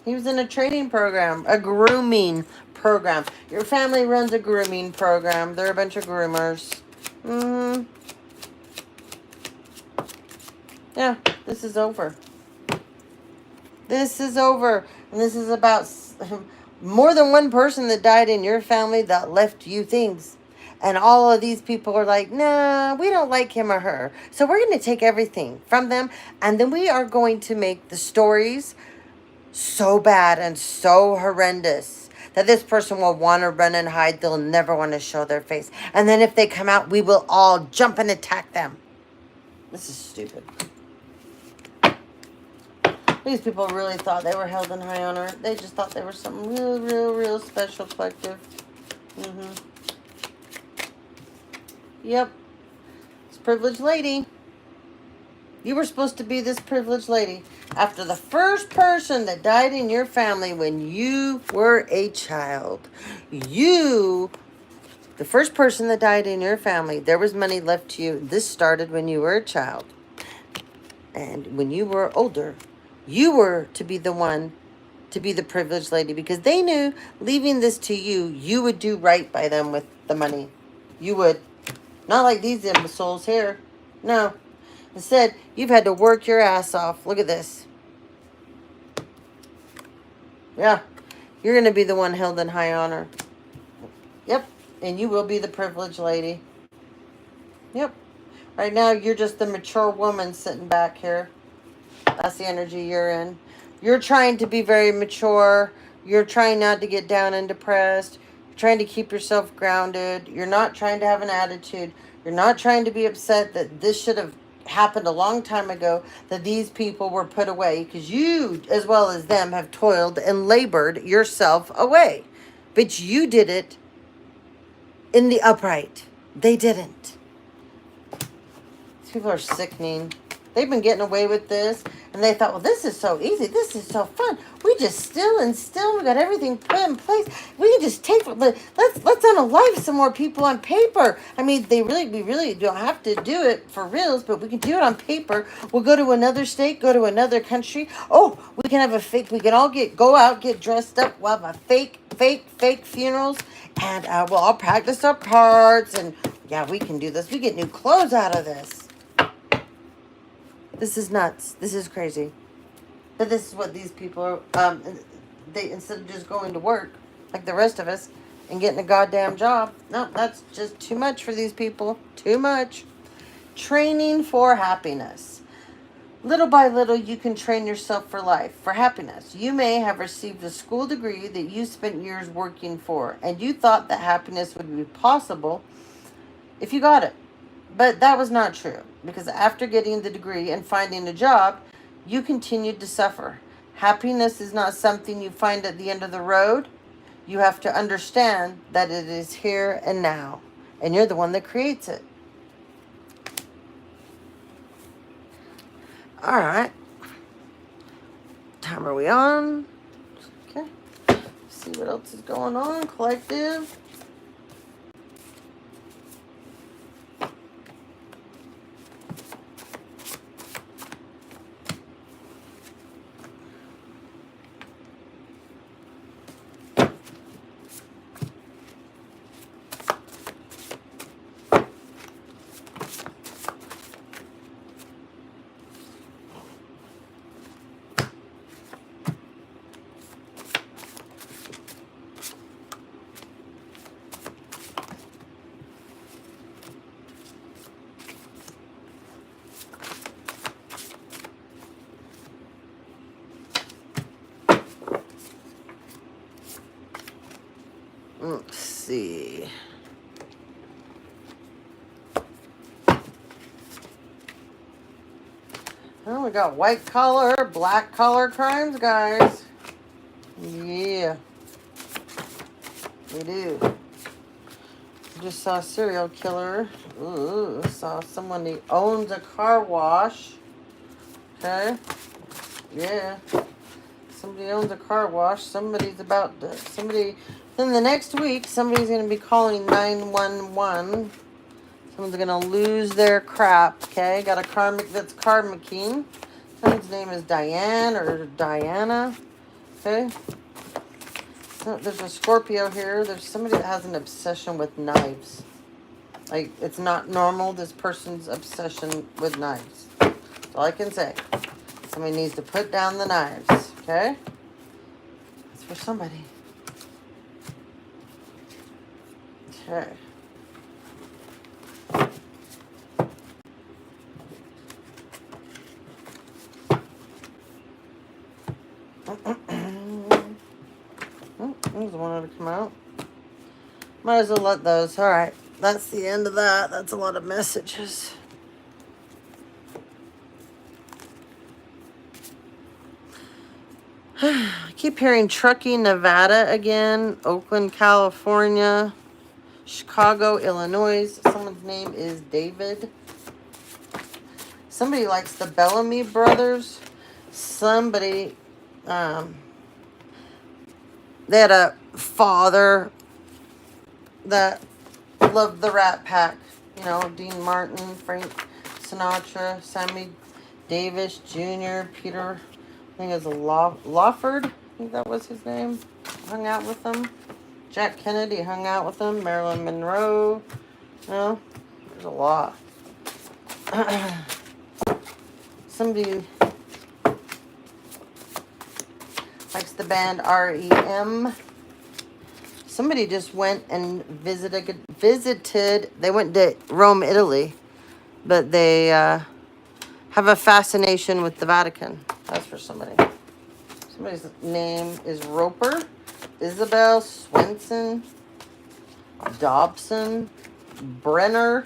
He was in a training program, a grooming program. Your family runs a grooming program. They're a bunch of groomers. Mm-hmm. Yeah, this is over. This is over. And this is about more than one person that died in your family that left you things. And all of these people are like, nah, we don't like him or her. So we're going to take everything from them. And then we are going to make the stories so bad and so horrendous that this person will want to run and hide. They'll never want to show their face. And then if they come out, we will all jump and attack them. This is stupid. These people really thought they were held in high honor. They just thought they were something real special, collective. Yep. It's privileged lady. You were supposed to be this privileged lady. After the first person that died in your family when you were a child, the first person that died in your family, there was money left to you. This started when you were a child. And when you were older, you were to be the one to be the privileged lady, because they knew leaving this to you, you would do right by them with the money. You would. Not like these imbeciles here. No. Instead, you've had to work your ass off. Look at this. Yeah. You're going to be the one held in high honor. Yep. And you will be the privileged lady. Yep. Right now, you're just the mature woman sitting back here. That's the energy you're in. You're trying to be very mature. You're trying not to get down and depressed. You're trying to keep yourself grounded. You're not trying to have an attitude. You're not trying to be upset that this should have happened a long time ago, that these people were put away, because you, as well as them, have toiled and labored yourself away. But you did it in the upright. They didn't. These people are sickening. They've been getting away with this, and they thought, well, this is so easy. This is so fun. We just still. We got everything put in place. We can just take. Let's unalive some more people on paper. I mean, we really don't have to do it for reals, but we can do it on paper. We'll go to another state, go to another country. Oh, we can have a fake. We can all go out, get dressed up. We'll have a fake funerals, and we'll all practice our parts. And yeah, we can do this. We get new clothes out of this. This is nuts. This is crazy. But this is what these people are, they, instead of just going to work like the rest of us and getting a goddamn job. No, that's just too much for these people. Too much. Training for happiness. Little by little, you can train yourself for life, for happiness. You may have received a school degree that you spent years working for, and you thought that happiness would be possible if you got it. But that was not true, because after getting the degree and finding a job, you continued to suffer. Happiness is not something you find at the end of the road. You have to understand that it is here and now, and you're the one that creates it. All right. Time are we on? Okay. See what else is going on, collective. Let's see. Oh, we got white collar, black collar crimes, guys. Yeah, we do. Just saw a serial killer. Ooh, saw someone who owns a car wash. Okay. Yeah. Somebody owns a car wash. Somebody's about to, somebody, in the next week, somebody's going to be calling 911. Someone's going to lose their crap. Okay. Got a karmic that's karmicking. Someone's name is Diane or Diana. Okay. So there's a Scorpio here. There's somebody that has an obsession with knives. Like, it's not normal, this person's obsession with knives. That's all I can say. Somebody needs to put down the knives, okay? That's for somebody. Okay. There's one to come out. Might as well let those. All right. That's the end of that. That's a lot of messages. I keep hearing Truckee, Nevada again, Oakland, California, Chicago, Illinois. Someone's name is David. Somebody likes the Bellamy brothers. Somebody, they had a father that loved the Rat Pack. You know, Dean Martin, Frank Sinatra, Sammy Davis Jr., Peter, I think it was Lawford. I think that was his name. Hung out with them. Jack Kennedy hung out with them. Marilyn Monroe. You know, there's a lot. Somebody likes the band REM. Somebody just went and visited. They went to Rome, Italy, but they have a fascination with the Vatican. That's for somebody. Somebody's name is Roper, Isabel, Swenson, Dobson, Brenner,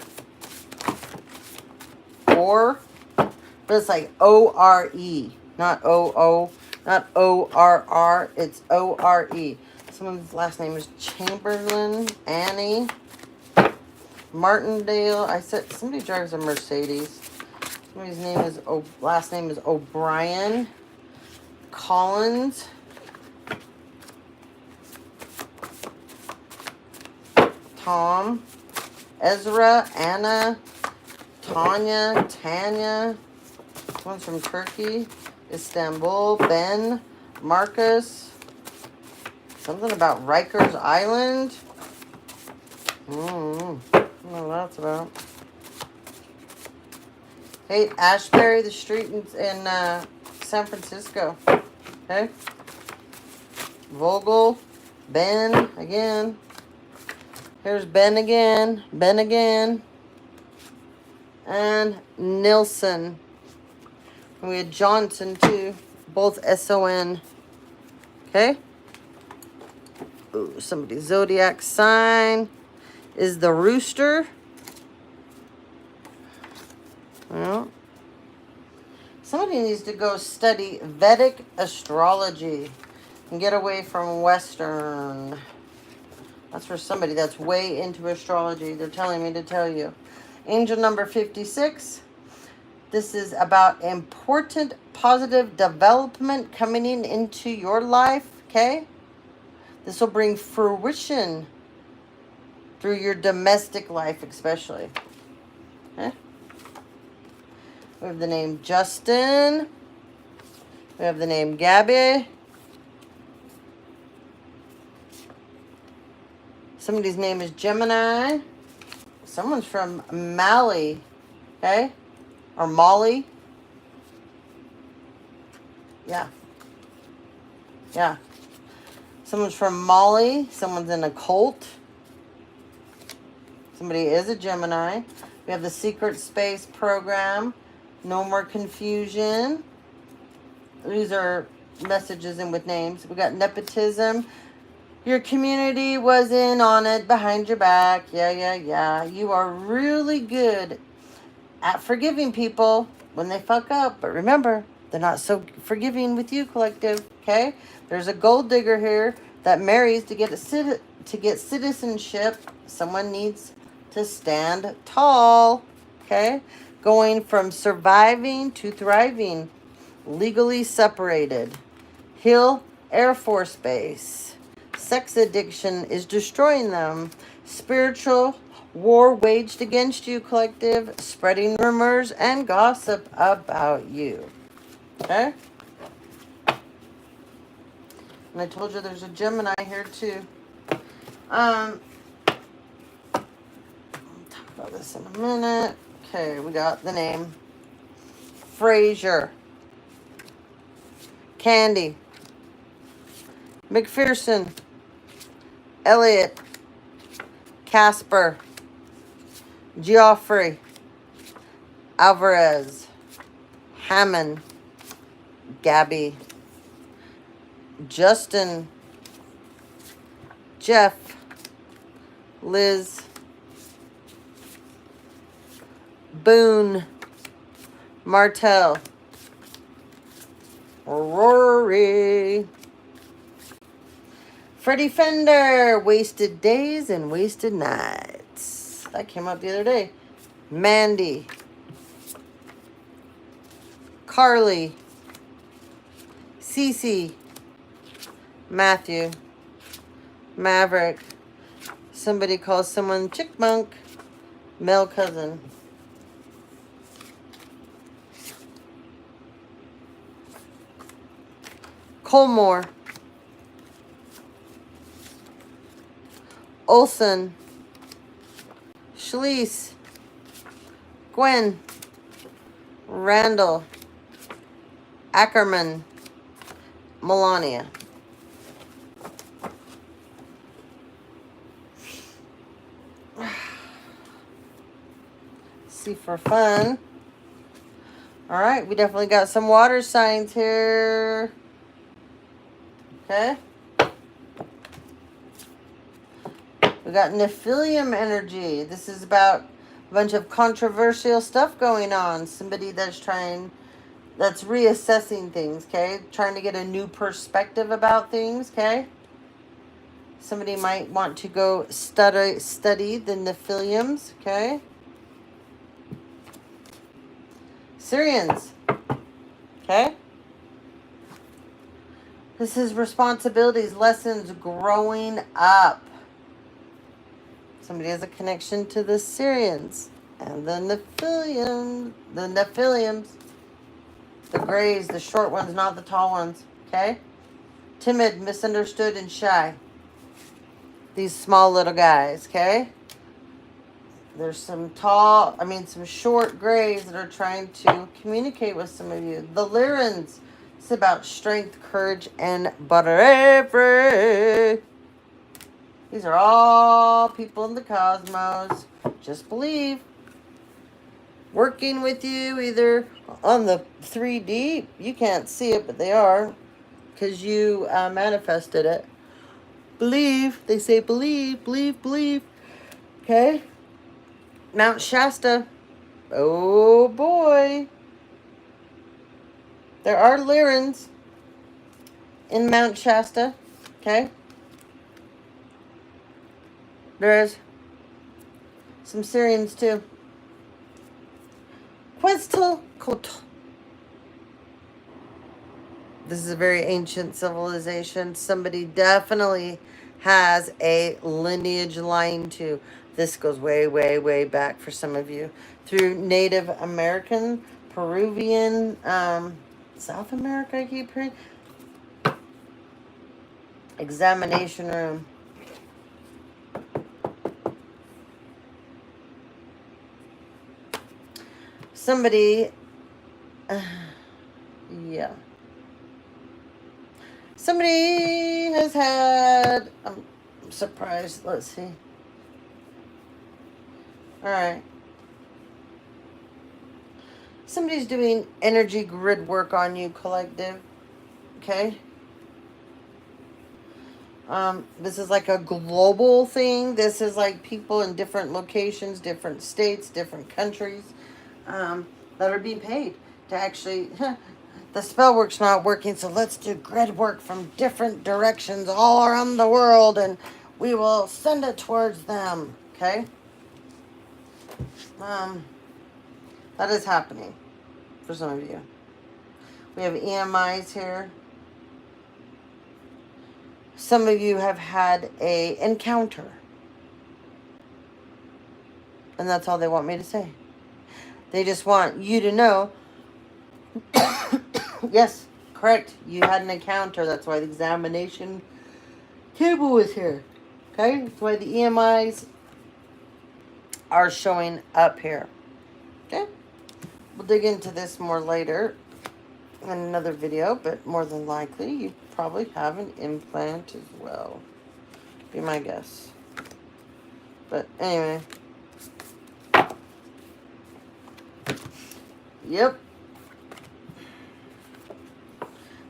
or, but it's like O-R-E, not O-O, not O-R-R, it's O-R-E. Someone's last name is Chamberlain, Annie, Martindale. I said somebody drives a Mercedes. Somebody's name is last name is O'Brien, Collins, Tom, Ezra, Anna, Tanya, Tanya. One's from Turkey, Istanbul, Ben, Marcus. Something about Rikers Island. I don't know what that's about. Hey, Ashbury, the street in San Francisco. Okay. Vogel, Ben again. Here's Ben again. Ben again. And Nilsson. And we had Johnson too. Both S-O-N. Okay. Ooh, somebody's zodiac sign is the rooster. Well, somebody needs to go study Vedic astrology and get away from Western. That's for somebody that's way into astrology. They're telling me to tell you. Angel number 56. This is about important positive development coming into your life, okay? This will bring fruition through your domestic life, especially. Okay? We have the name Justin. We have the name Gabby. Somebody's name is Gemini. Someone's from Mali, okay? Or Mali. Yeah. Yeah. Someone's from Mali. Someone's in a cult. Somebody is a Gemini. We have the Secret Space Program. No more confusion. These are messages in with names. We got nepotism. Your community was in on it behind your back. Yeah. You are really good at forgiving people. when they fuck up. But remember, they're not so forgiving with you, collective. Okay? There's a gold digger here that marries to get citizenship. Someone needs to stand tall. Okay? Going from surviving to thriving. Legally separated. Hill Air Force Base. Sex addiction is destroying them. Spiritual war waged against you, collective. Spreading rumors and gossip about you. Okay? And I told you there's a Gemini here too. I'll talk about this in a minute. Okay, we got the name. Frazier. Candy. McPherson. Elliot. Casper. Geoffrey. Alvarez. Hammond. Gabby. Justin. Jeff. Liz. Boone. Martell. Rory. Freddie Fender. Wasted days and wasted nights. That came up the other day. Mandy. Carly. Cece. Matthew. Maverick. Somebody calls someone Chickmunk. Male cousin. Colmore. Olson. Schließ. Gwen. Randall. Ackerman. Melania. See for fun. All right, we definitely got some water signs here. Okay. We got Nephilim energy. This is about a bunch of controversial stuff going on. Somebody that's reassessing things, okay? Trying to get a new perspective about things, okay? Somebody might want to go study the Nephilims, okay? Syrians, okay? This is responsibilities, lessons, growing up. Somebody has a connection to the Syrians and the Nephilims. The grays, the short ones, not the tall ones, okay? Timid, misunderstood, and shy. These small little guys, okay? There's some some short grays that are trying to communicate with some of you. The Lyrans, it's about strength, courage, and bravery. These are all people in the cosmos. Just believe. Working with you either on the 3D. You can't see it, but they are. Because you manifested it. Believe. They say believe, believe, believe. Okay? Mount Shasta. Oh boy. There are Lyrans in Mount Shasta. Okay? There's some Syrians too. Quetzalcoatl. This is a very ancient civilization. Somebody definitely has a lineage line to. This goes way, way, way back for some of you. Through Native American, Peruvian, South America, I keep hearing. Examination room. Somebody, yeah. Somebody has had, I'm surprised, let's see. All right. Somebody's doing energy grid work on you, collective. Okay? This is like a global thing. This is like people in different locations, different states, different countries that are being paid. to actually, the spell work's not working, so let's do grid work from different directions all around the world, and we will send it towards them, okay? That is happening for some of you. We have EMIs here. Some of you have had a encounter. And that's all they want me to say. They just want you to know, yes, correct, you had an encounter. That's why the examination table is here. Okay? That's why the EMIs are showing up here. Okay? We'll dig into this more later in another video, but more than likely, you probably have an implant as well. Be my guess. But anyway. Yep.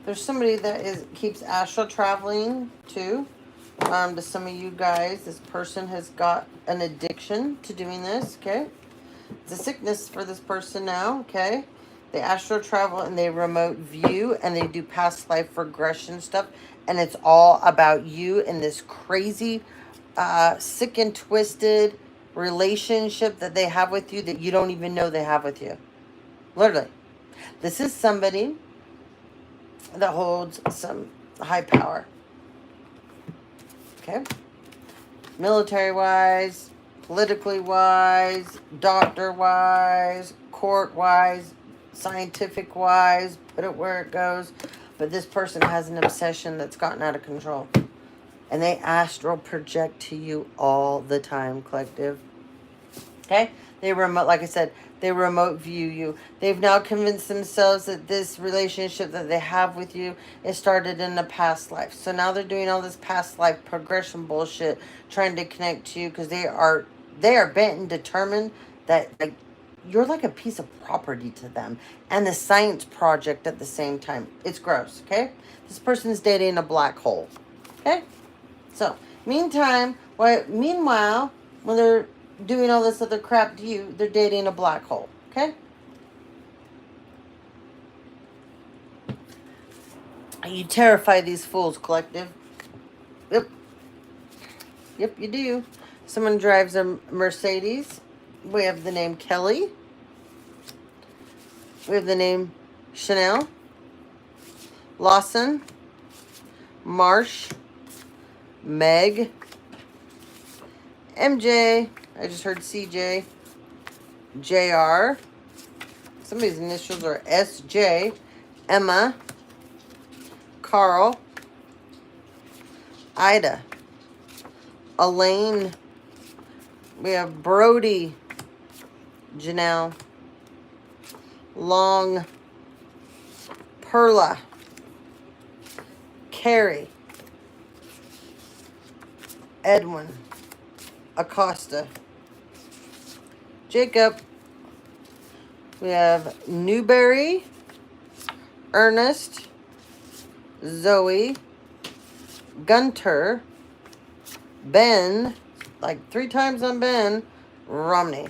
There's somebody that keeps astral traveling too. To some of you guys, this person has got an addiction to doing this, okay? It's a sickness for this person now, okay? They astral travel and they remote view and they do past life regression stuff. And it's all about you in this crazy, sick and twisted relationship that they have with you that you don't even know they have with you. Literally. This is somebody that holds some high power. Okay? Military-wise, politically-wise, doctor-wise, court-wise, scientific-wise, put it where it goes. But this person has an obsession that's gotten out of control. And they astral project to you all the time, collective. Okay? They remote, like I said, they remote view you. They've now convinced themselves that this relationship that they have with you is started in a past life. So now they're doing all this past life progression bullshit, trying to connect to you because they are bent and determined that like you're like a piece of property to them and the science project at the same time. It's gross, okay? This person's dating a black hole, okay? So, meanwhile, when they're doing all this other crap to you, they're dating a black hole, okay? You terrify these fools, collective. Yep. Yep, you do. Someone drives a Mercedes. We have the name Kelly. We have the name Chanel, Lawson, Marsh, Meg, MJ, I just heard CJ, JR, somebody's initials are SJ, Emma, Carl, Ida, Elaine, we have Brody, Janelle, Long, Perla, Carrie, Edwin, Acosta, Jacob, we have Newberry, Ernest, Zoe, Gunter, Ben, like 3 times on Ben, Romney.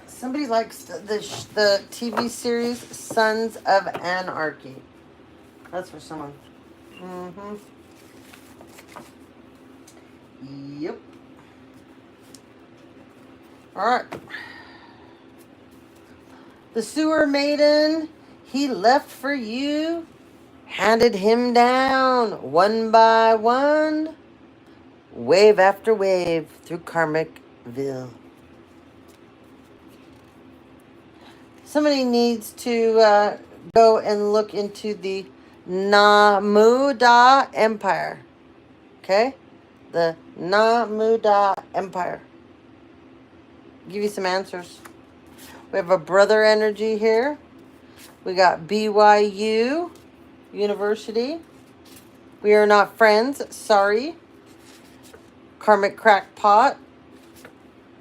Somebody likes the TV series Sons of Anarchy. That's for someone. Mm-hmm. Yep. Alright. The sewer maiden, he left for you, handed him down one by one, wave after wave through Karmicville. Somebody needs to go and look into the Namuda Empire. Okay? The Namuda Empire. Give you some answers. We have a brother energy here. We got BYU University. We are not friends. Sorry. Karmic crackpot.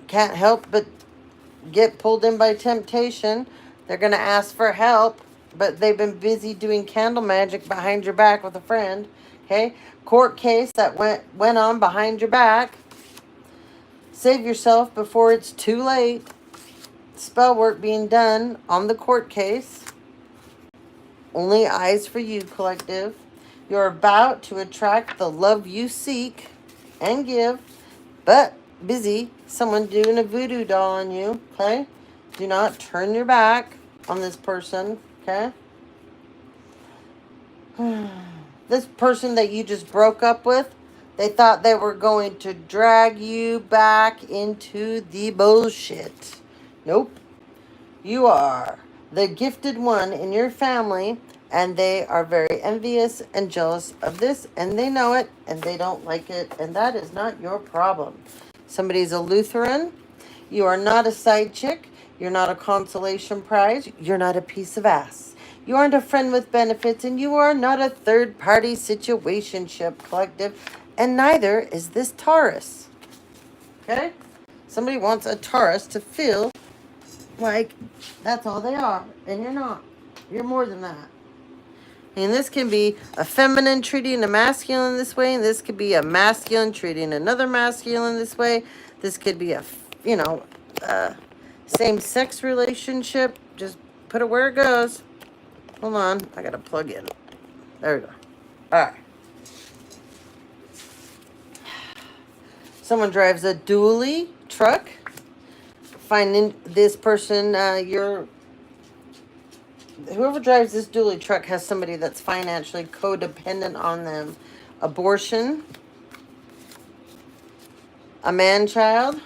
Can't help but get pulled in by temptation. They're going to ask for help, but they've been busy doing candle magic behind your back with a friend. Okay? Court case that went on behind your back. Save yourself before it's too late. spell work being done on the court case. Only eyes for you, collective. You're about to attract the love you seek and give, but busy someone doing a voodoo doll on you, okay? Do not turn your back on this person, okay? This person that you just broke up with, they thought they were going to drag you back into the bullshit. Nope. You are the gifted one in your family, and they are very envious and jealous of this, and they know it, and they don't like it, and that is not your problem. Somebody's a Lutheran. You are not a side chick. You're not a consolation prize. You're not a piece of ass. You aren't a friend with benefits, and you are not a third-party situationship, collective, and neither is this Taurus. Okay? Somebody wants a Taurus to feel like that's all they are, and you're not. You're more than that. And this can be a feminine treating a masculine this way, and this could be a masculine treating another masculine this way. This could be a, same-sex relationship. Just put it where it goes. Hold on, I gotta plug in. There we go. All right. Someone drives a dually truck. Finding this person, whoever drives this dually truck has somebody that's financially codependent on them. Abortion, a man-child.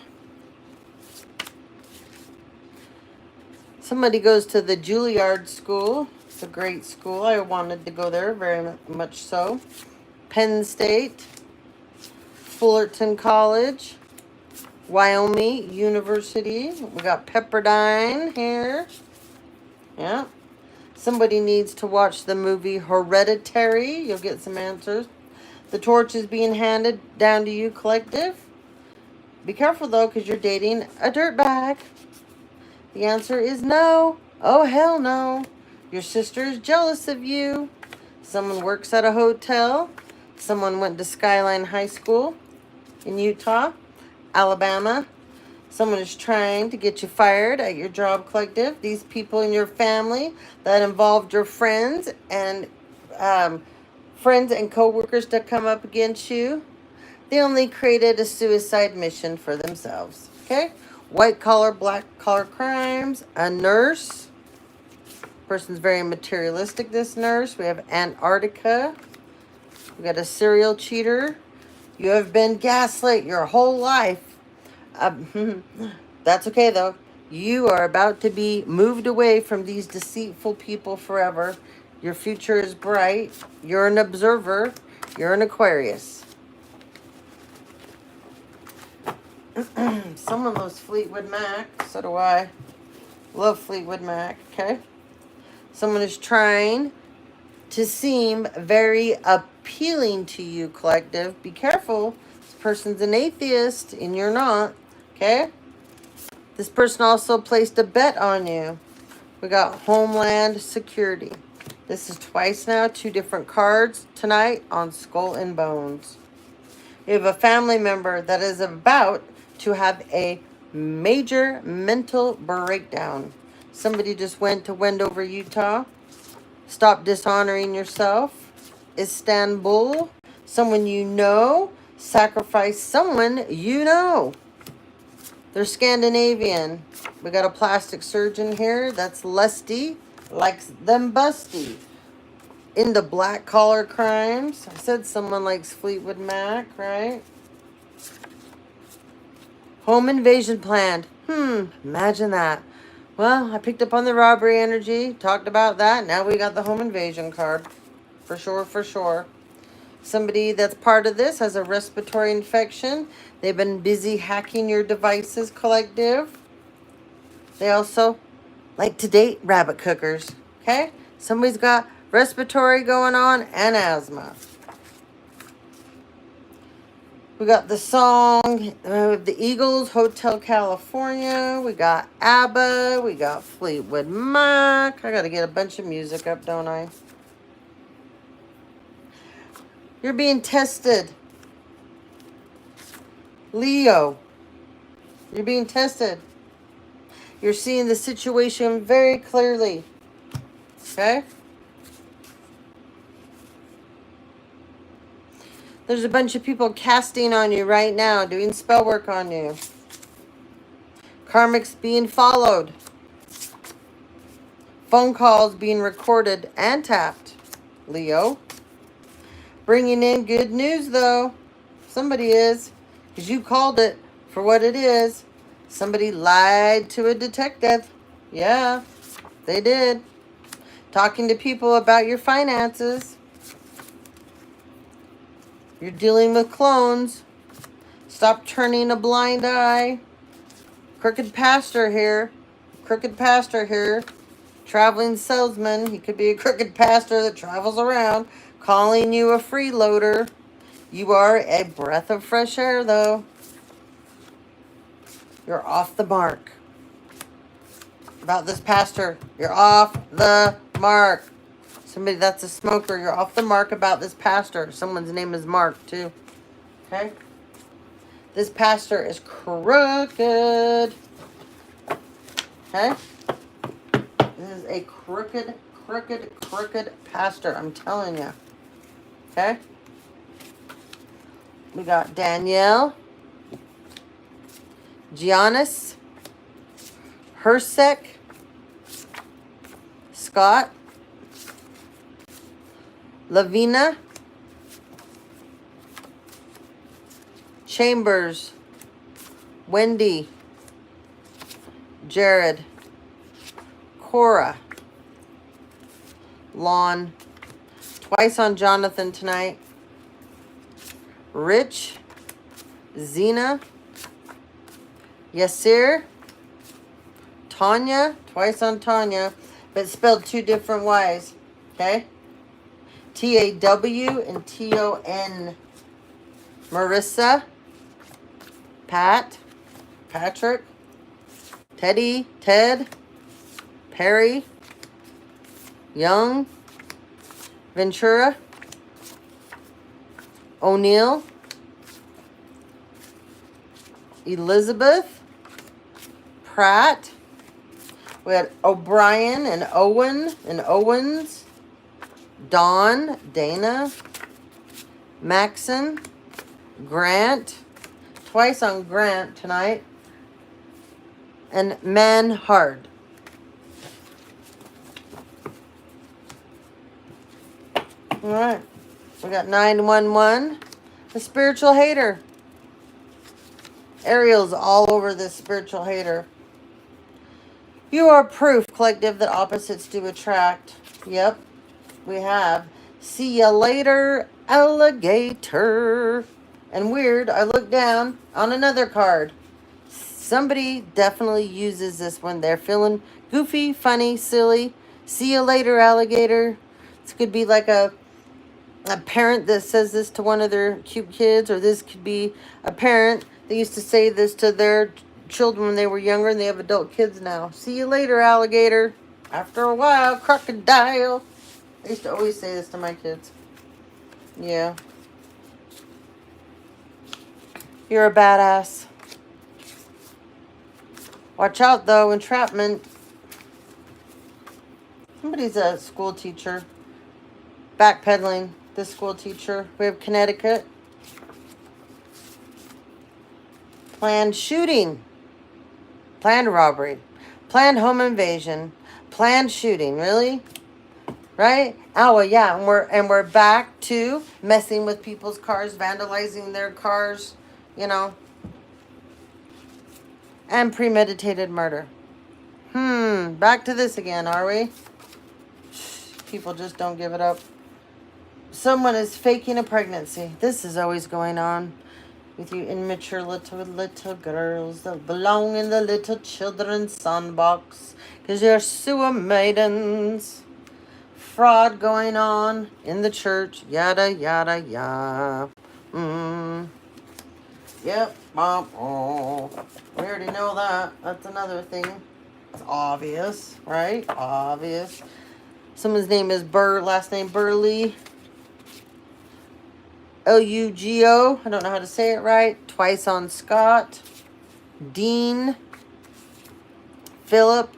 Somebody goes to the Juilliard School. It's a great school. I wanted to go there, very much so. Penn State, Fullerton College, Wyoming University. We got Pepperdine here. Yeah. Somebody needs to watch the movie Hereditary. You'll get some answers. The torch is being handed down to you, collective. Be careful, though, because you're dating a dirtbag. The answer is no. Oh, hell no. Your sister is jealous of you. Someone works at a hotel. Someone went to Skyline High School in Utah, Alabama. Someone is trying to get you fired at your job, collective. These people in your family that involved your friends and co-workers that come up against you, they only created a suicide mission for themselves. Okay? White collar, black collar crimes. A nurse. Person's very materialistic, this nurse. We have Antarctica. We got a serial cheater. You have been gaslit your whole life. That's okay, though. You are about to be moved away from these deceitful people forever. Your future is bright. You're an observer. You're an Aquarius. Someone loves Fleetwood Mac. So do I. Love Fleetwood Mac, okay? Someone is trying to seem very appealing to you, collective. Be careful. This person's an atheist and you're not, okay? This person also placed a bet on you. We got Homeland Security. This is twice now, 2 different cards tonight on Skull and Bones. You have a family member that is about to have a major mental breakdown. Somebody just went to Wendover, Utah. Stop dishonoring yourself. Istanbul. Someone you know. Sacrifice someone you know. They're Scandinavian. We got a plastic surgeon here. That's lusty. Likes them busty. Into black collar crimes. I said someone likes Fleetwood Mac, right? Home invasion planned. Imagine that. Well, I picked up on the robbery energy. Talked about that. Now we got the home invasion card. For sure, for sure. Somebody that's part of this has a respiratory infection. They've been busy hacking your devices, collective. They also like to date rabbit cookers. Okay? Somebody's got respiratory going on and asthma. We got the song, the Eagles, Hotel California. We got ABBA. We got Fleetwood Mac. I got to get a bunch of music up, don't I? You're being tested. Leo. You're being tested. You're seeing the situation very clearly. Okay? There's a bunch of people casting on you right now, doing spell work on you. Karmics being followed. Phone calls being recorded and tapped. Leo. Bringing in good news, though. Somebody is. Because you called it for what it is. Somebody lied to a detective. Yeah, they did. Talking to people about your finances. You're dealing with clones. Stop turning a blind eye. Crooked pastor here. Crooked pastor here. Traveling salesman. He could be a crooked pastor that travels around calling you a freeloader. You are a breath of fresh air, though. You're off the mark. About this pastor. You're off the mark. Somebody that's a smoker. You're off the mark about this pastor. Someone's name is Mark, too. Okay? This pastor is crooked. Okay? This is a crooked pastor. I'm telling you. Okay? We got Danielle. Giannis. Hersek. Scott. Lavina. Chambers. Wendy. Jared. Cora. Lon. Twice on Jonathan tonight. Rich. Zena. Yasir. Tanya. Twice on Tanya. But spelled two different ways. Okay? T-A-W and T-O-N. Marissa. Pat. Patrick. Teddy. Ted. Perry. Young. Ventura. O'Neill. Elizabeth. Pratt. We had O'Brien and Owen and Owens. Dawn. Dana. Maxon. Grant. Twice on Grant tonight. And Manhard. All right. We got 911. The spiritual hater. Ariel's all over this spiritual hater. You are proof, collective, that opposites do attract. Yep, we have. See ya later, alligator. And weird, I look down on another card. Somebody definitely uses this when they're feeling goofy, funny, silly. See ya later, alligator. This could be like a parent that says this to one of their cute kids, or this could be a parent that used to say this to their children when they were younger and they have adult kids now. See you later, alligator. After a while, crocodile. I used to always say this to my kids. Yeah. You're a badass. Watch out, though. Entrapment. Somebody's a school teacher. Backpedaling. This school teacher. We have Connecticut. Planned shooting. Planned robbery. Planned home invasion. Planned shooting. Really? Right? Oh, well, yeah. And we're back to messing with people's cars, vandalizing their cars, you know. And premeditated murder. Back to this again, are we? People just don't give it up. Someone is faking a pregnancy. This is always going on with you immature little girls that belong in the little children's sandbox because you're sewer maidens. Fraud going on in the church. Yada, yada, yada. Yep. We already know that. That's another thing. It's obvious, right? Obvious. Someone's name is last name Burley. Lugo. I don't know how to say it right. Twice on Scott. Dean. Philip,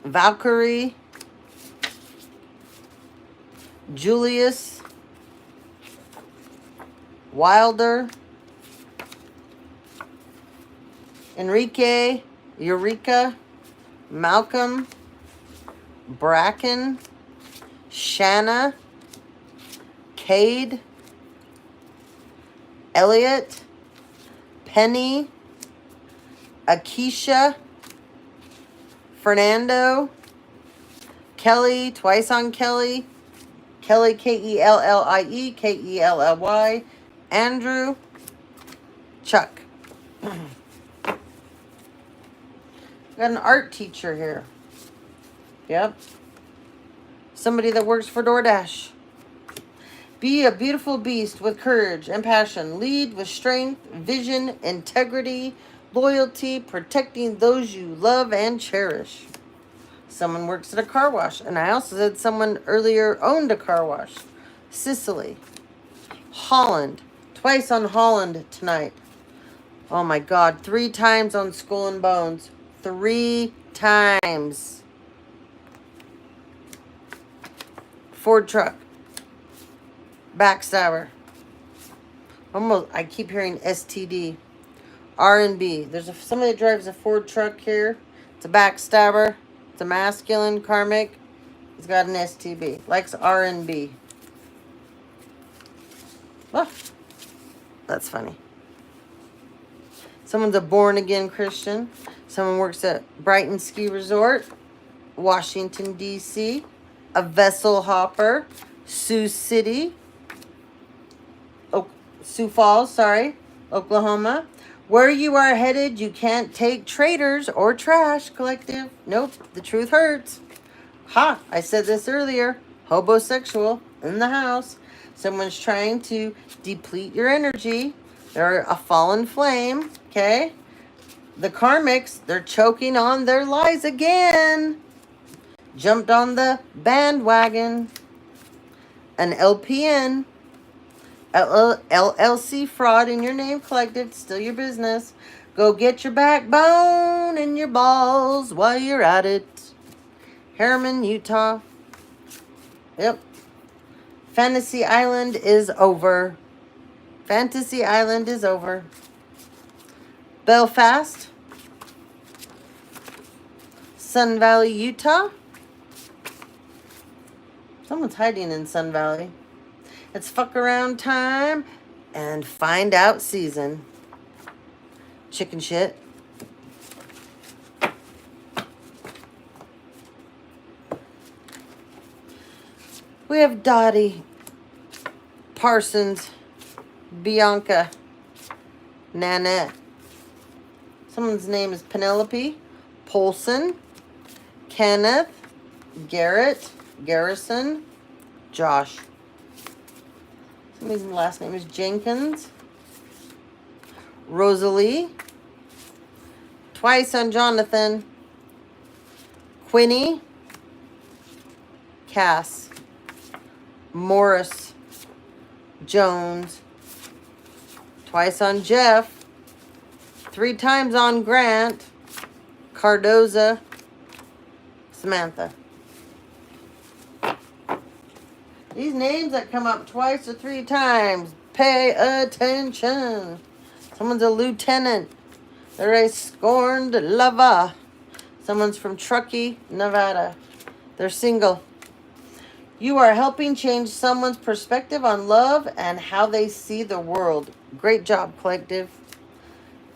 Valkyrie, Julius, Wilder, Enrique, Eureka, Malcolm, Bracken, Shanna, Cade, Elliot, Penny, Akeisha, Fernando, Kelly, twice on Kelly, Kelly, Kellie, Kelly, Andrew, Chuck. Got an art teacher here. Yep. Somebody that works for DoorDash. Be a beautiful beast with courage and passion. Lead with strength, vision, integrity, loyalty, protecting those you love and cherish. Someone works at a car wash. And I also said someone earlier owned a car wash. Sicily. Holland. Twice on Holland tonight. Oh my God. 3 times on Skull and Bones. 3 times. Ford truck. Backstabber. Almost, I keep hearing STD. R&B. There's somebody that drives a Ford truck here. It's a backstabber. It's a masculine, karmic. He's got an STB. Likes R&B. Oh, that's funny. Someone's a born-again Christian. Someone works at Brighton Ski Resort, Washington, D.C. A vessel hopper, Sioux City. Sioux Falls, sorry, Oklahoma. Where you are headed, you can't take traitors or trash, collective. Nope, the truth hurts. Ha, I said this earlier. Hobosexual in the house. Someone's trying to deplete your energy. They're a fallen flame, okay? The karmics, they're choking on their lies again. Jumped on the bandwagon. An LPN. LLC fraud in your name collected. Still your business. Go get your backbone and your balls while you're at it. Harriman, Utah. Yep. Fantasy Island is over. Fantasy Island is over. Belfast. Sun Valley, Utah. Someone's hiding in Sun Valley. It's fuck around time and find out season. Chicken shit. We have Dottie, Parsons, Bianca, Nanette. Someone's name is Penelope, Polson, Kenneth, Garrett, Garrison, Josh. Somebody's last name is Jenkins. Rosalie. Twice on Jonathan. Quinny. Cass. Morris. Jones. Twice on Jeff. 3 times on Grant. Cardoza. Samantha. These names that come up twice or 3 times, pay attention. Someone's a lieutenant. They're a scorned lover. Someone's from Truckee, Nevada. They're single. You are helping change someone's perspective on love and how they see the world. Great job, collective.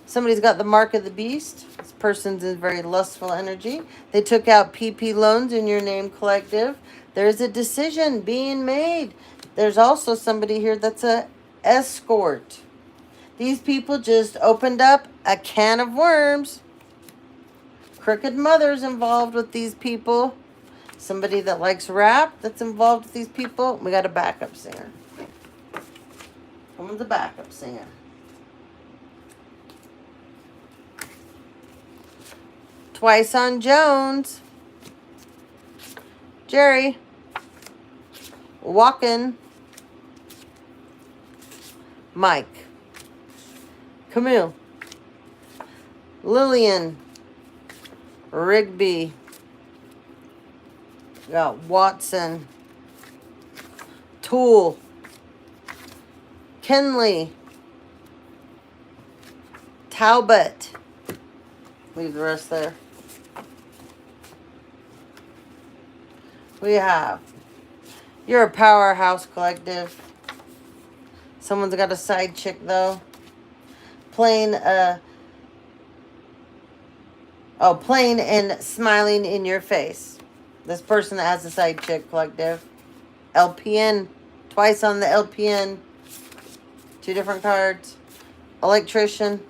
Somebody's got the mark of the beast. This person's in very lustful energy. They took out PP loans in your name, collective. There's a decision being made. There's also somebody here that's a escort. These people just opened up a can of worms. Crooked mother's involved with these people. Somebody that likes rap that's involved with these people. We got a backup singer. Someone's a backup singer. Twice on Jones. Jerry. Walken. Mike. Camille. Lillian. Rigby. We got Watson. Tool. Kenley. Talbot. Leave the rest there. We have, you're a powerhouse collective. Someone's got a side chick though. Plain and smiling in your face. This person that has a side chick collective. LPN. Twice on the LPN. 2 different cards. Electrician.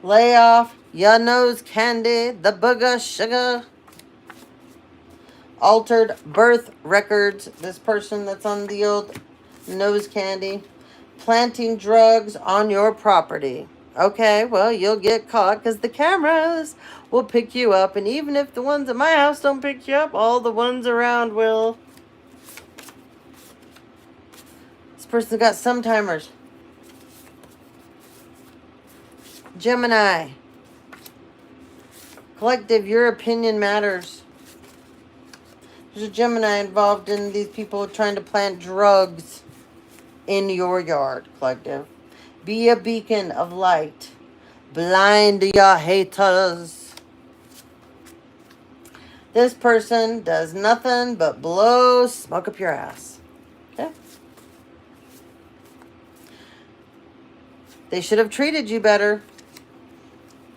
Layoff. Your nose candy. The booger sugar. Altered birth records. This person that's on the old nose candy. Planting drugs on your property. Okay, well, you'll get caught because the cameras will pick you up. And even if the ones at my house don't pick you up, all the ones around will. This person's got some timers. Gemini. Collective, your opinion matters. There's a Gemini involved in these people trying to plant drugs in your yard, collective. Be a beacon of light. Blind your haters. This person does nothing but blow smoke up your ass. Okay? They should have treated you better.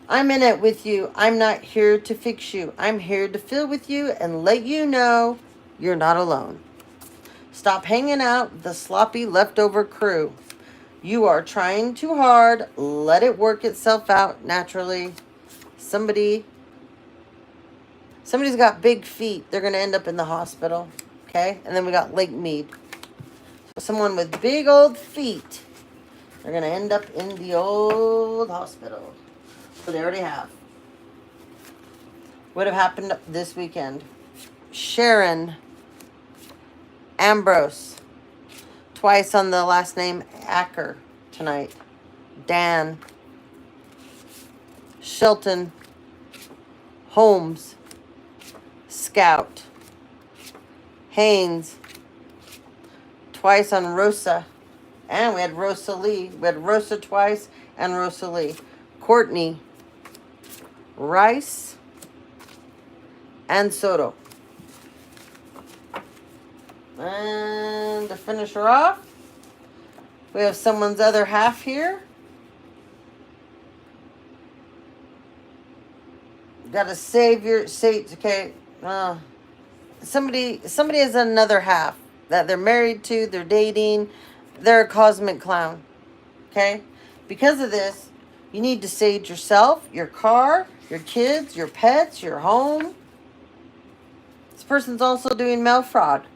I'm in it with you. I'm not here to fix you. I'm here to feel with you and let you know you're not alone. Stop hanging out with the sloppy leftover crew. You are trying too hard. Let it work itself out naturally. Somebody's got big feet. They're going to end up in the hospital. Okay? And then we got Lake Mead. So someone with big old feet. They're going to end up in the old hospital. So they already have. What have happened this weekend? Sharon. Ambrose. Twice on the last name Acker tonight. Dan. Shelton. Holmes. Scout. Haynes. Twice on Rosa. And we had Rosa Lee. We had Rosa twice and Rosa Lee. Courtney. Rice. And Soto. And to finish her off, we have someone's other half here. Got to save your seats, okay? Somebody has another half that they're married to, they're dating, they're a cosmic clown, okay? Because of this, you need to sage yourself, your car, your kids, your pets, your home. This person's also doing mail fraud.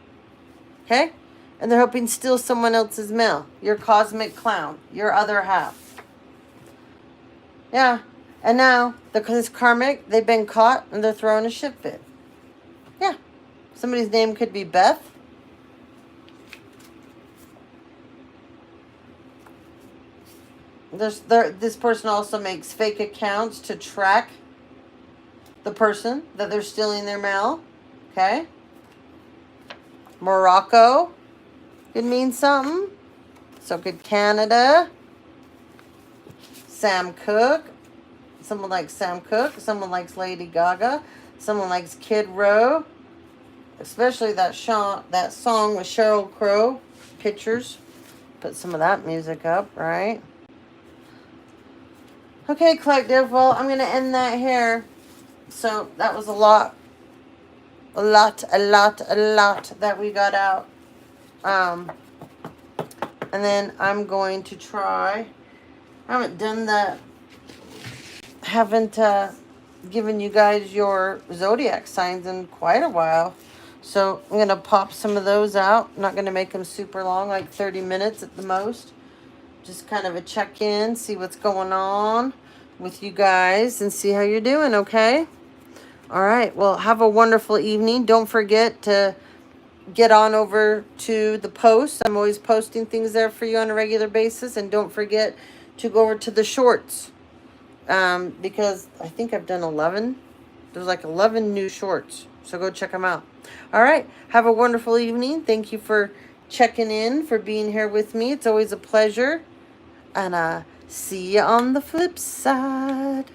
Okay? And they're hoping to steal someone else's mail. Your cosmic clown. Your other half. Yeah. And now, because karmic, they've been caught and they're throwing a shit fit. Yeah. Somebody's name could be Beth. This person also makes fake accounts to track the person that they're stealing their mail. Okay? Morocco could mean something. So could Canada. Sam Cooke. Someone likes Sam Cooke. Someone likes Lady Gaga. Someone likes Kid Row. Especially that song with Sheryl Crow. Pictures. Put some of that music up, right? Okay, collective. Well, I'm going to end that here. So that was a lot that we got out. And then I'm going to try. I haven't done that. Haven't given you guys your zodiac signs in quite a while. So I'm going to pop some of those out. I'm not going to make them super long, like 30 minutes at the most. Just kind of a check-in, see what's going on with you guys and see how you're doing, okay? All right, well, have a wonderful evening. Don't forget to get on over to the post. I'm always posting things there for you on a regular basis. And don't forget to go over to the shorts because I think I've done 11. There's like 11 new shorts. So go check them out. All right. Have a wonderful evening. Thank you for checking in, for being here with me. It's always a pleasure. And see you on the flip side.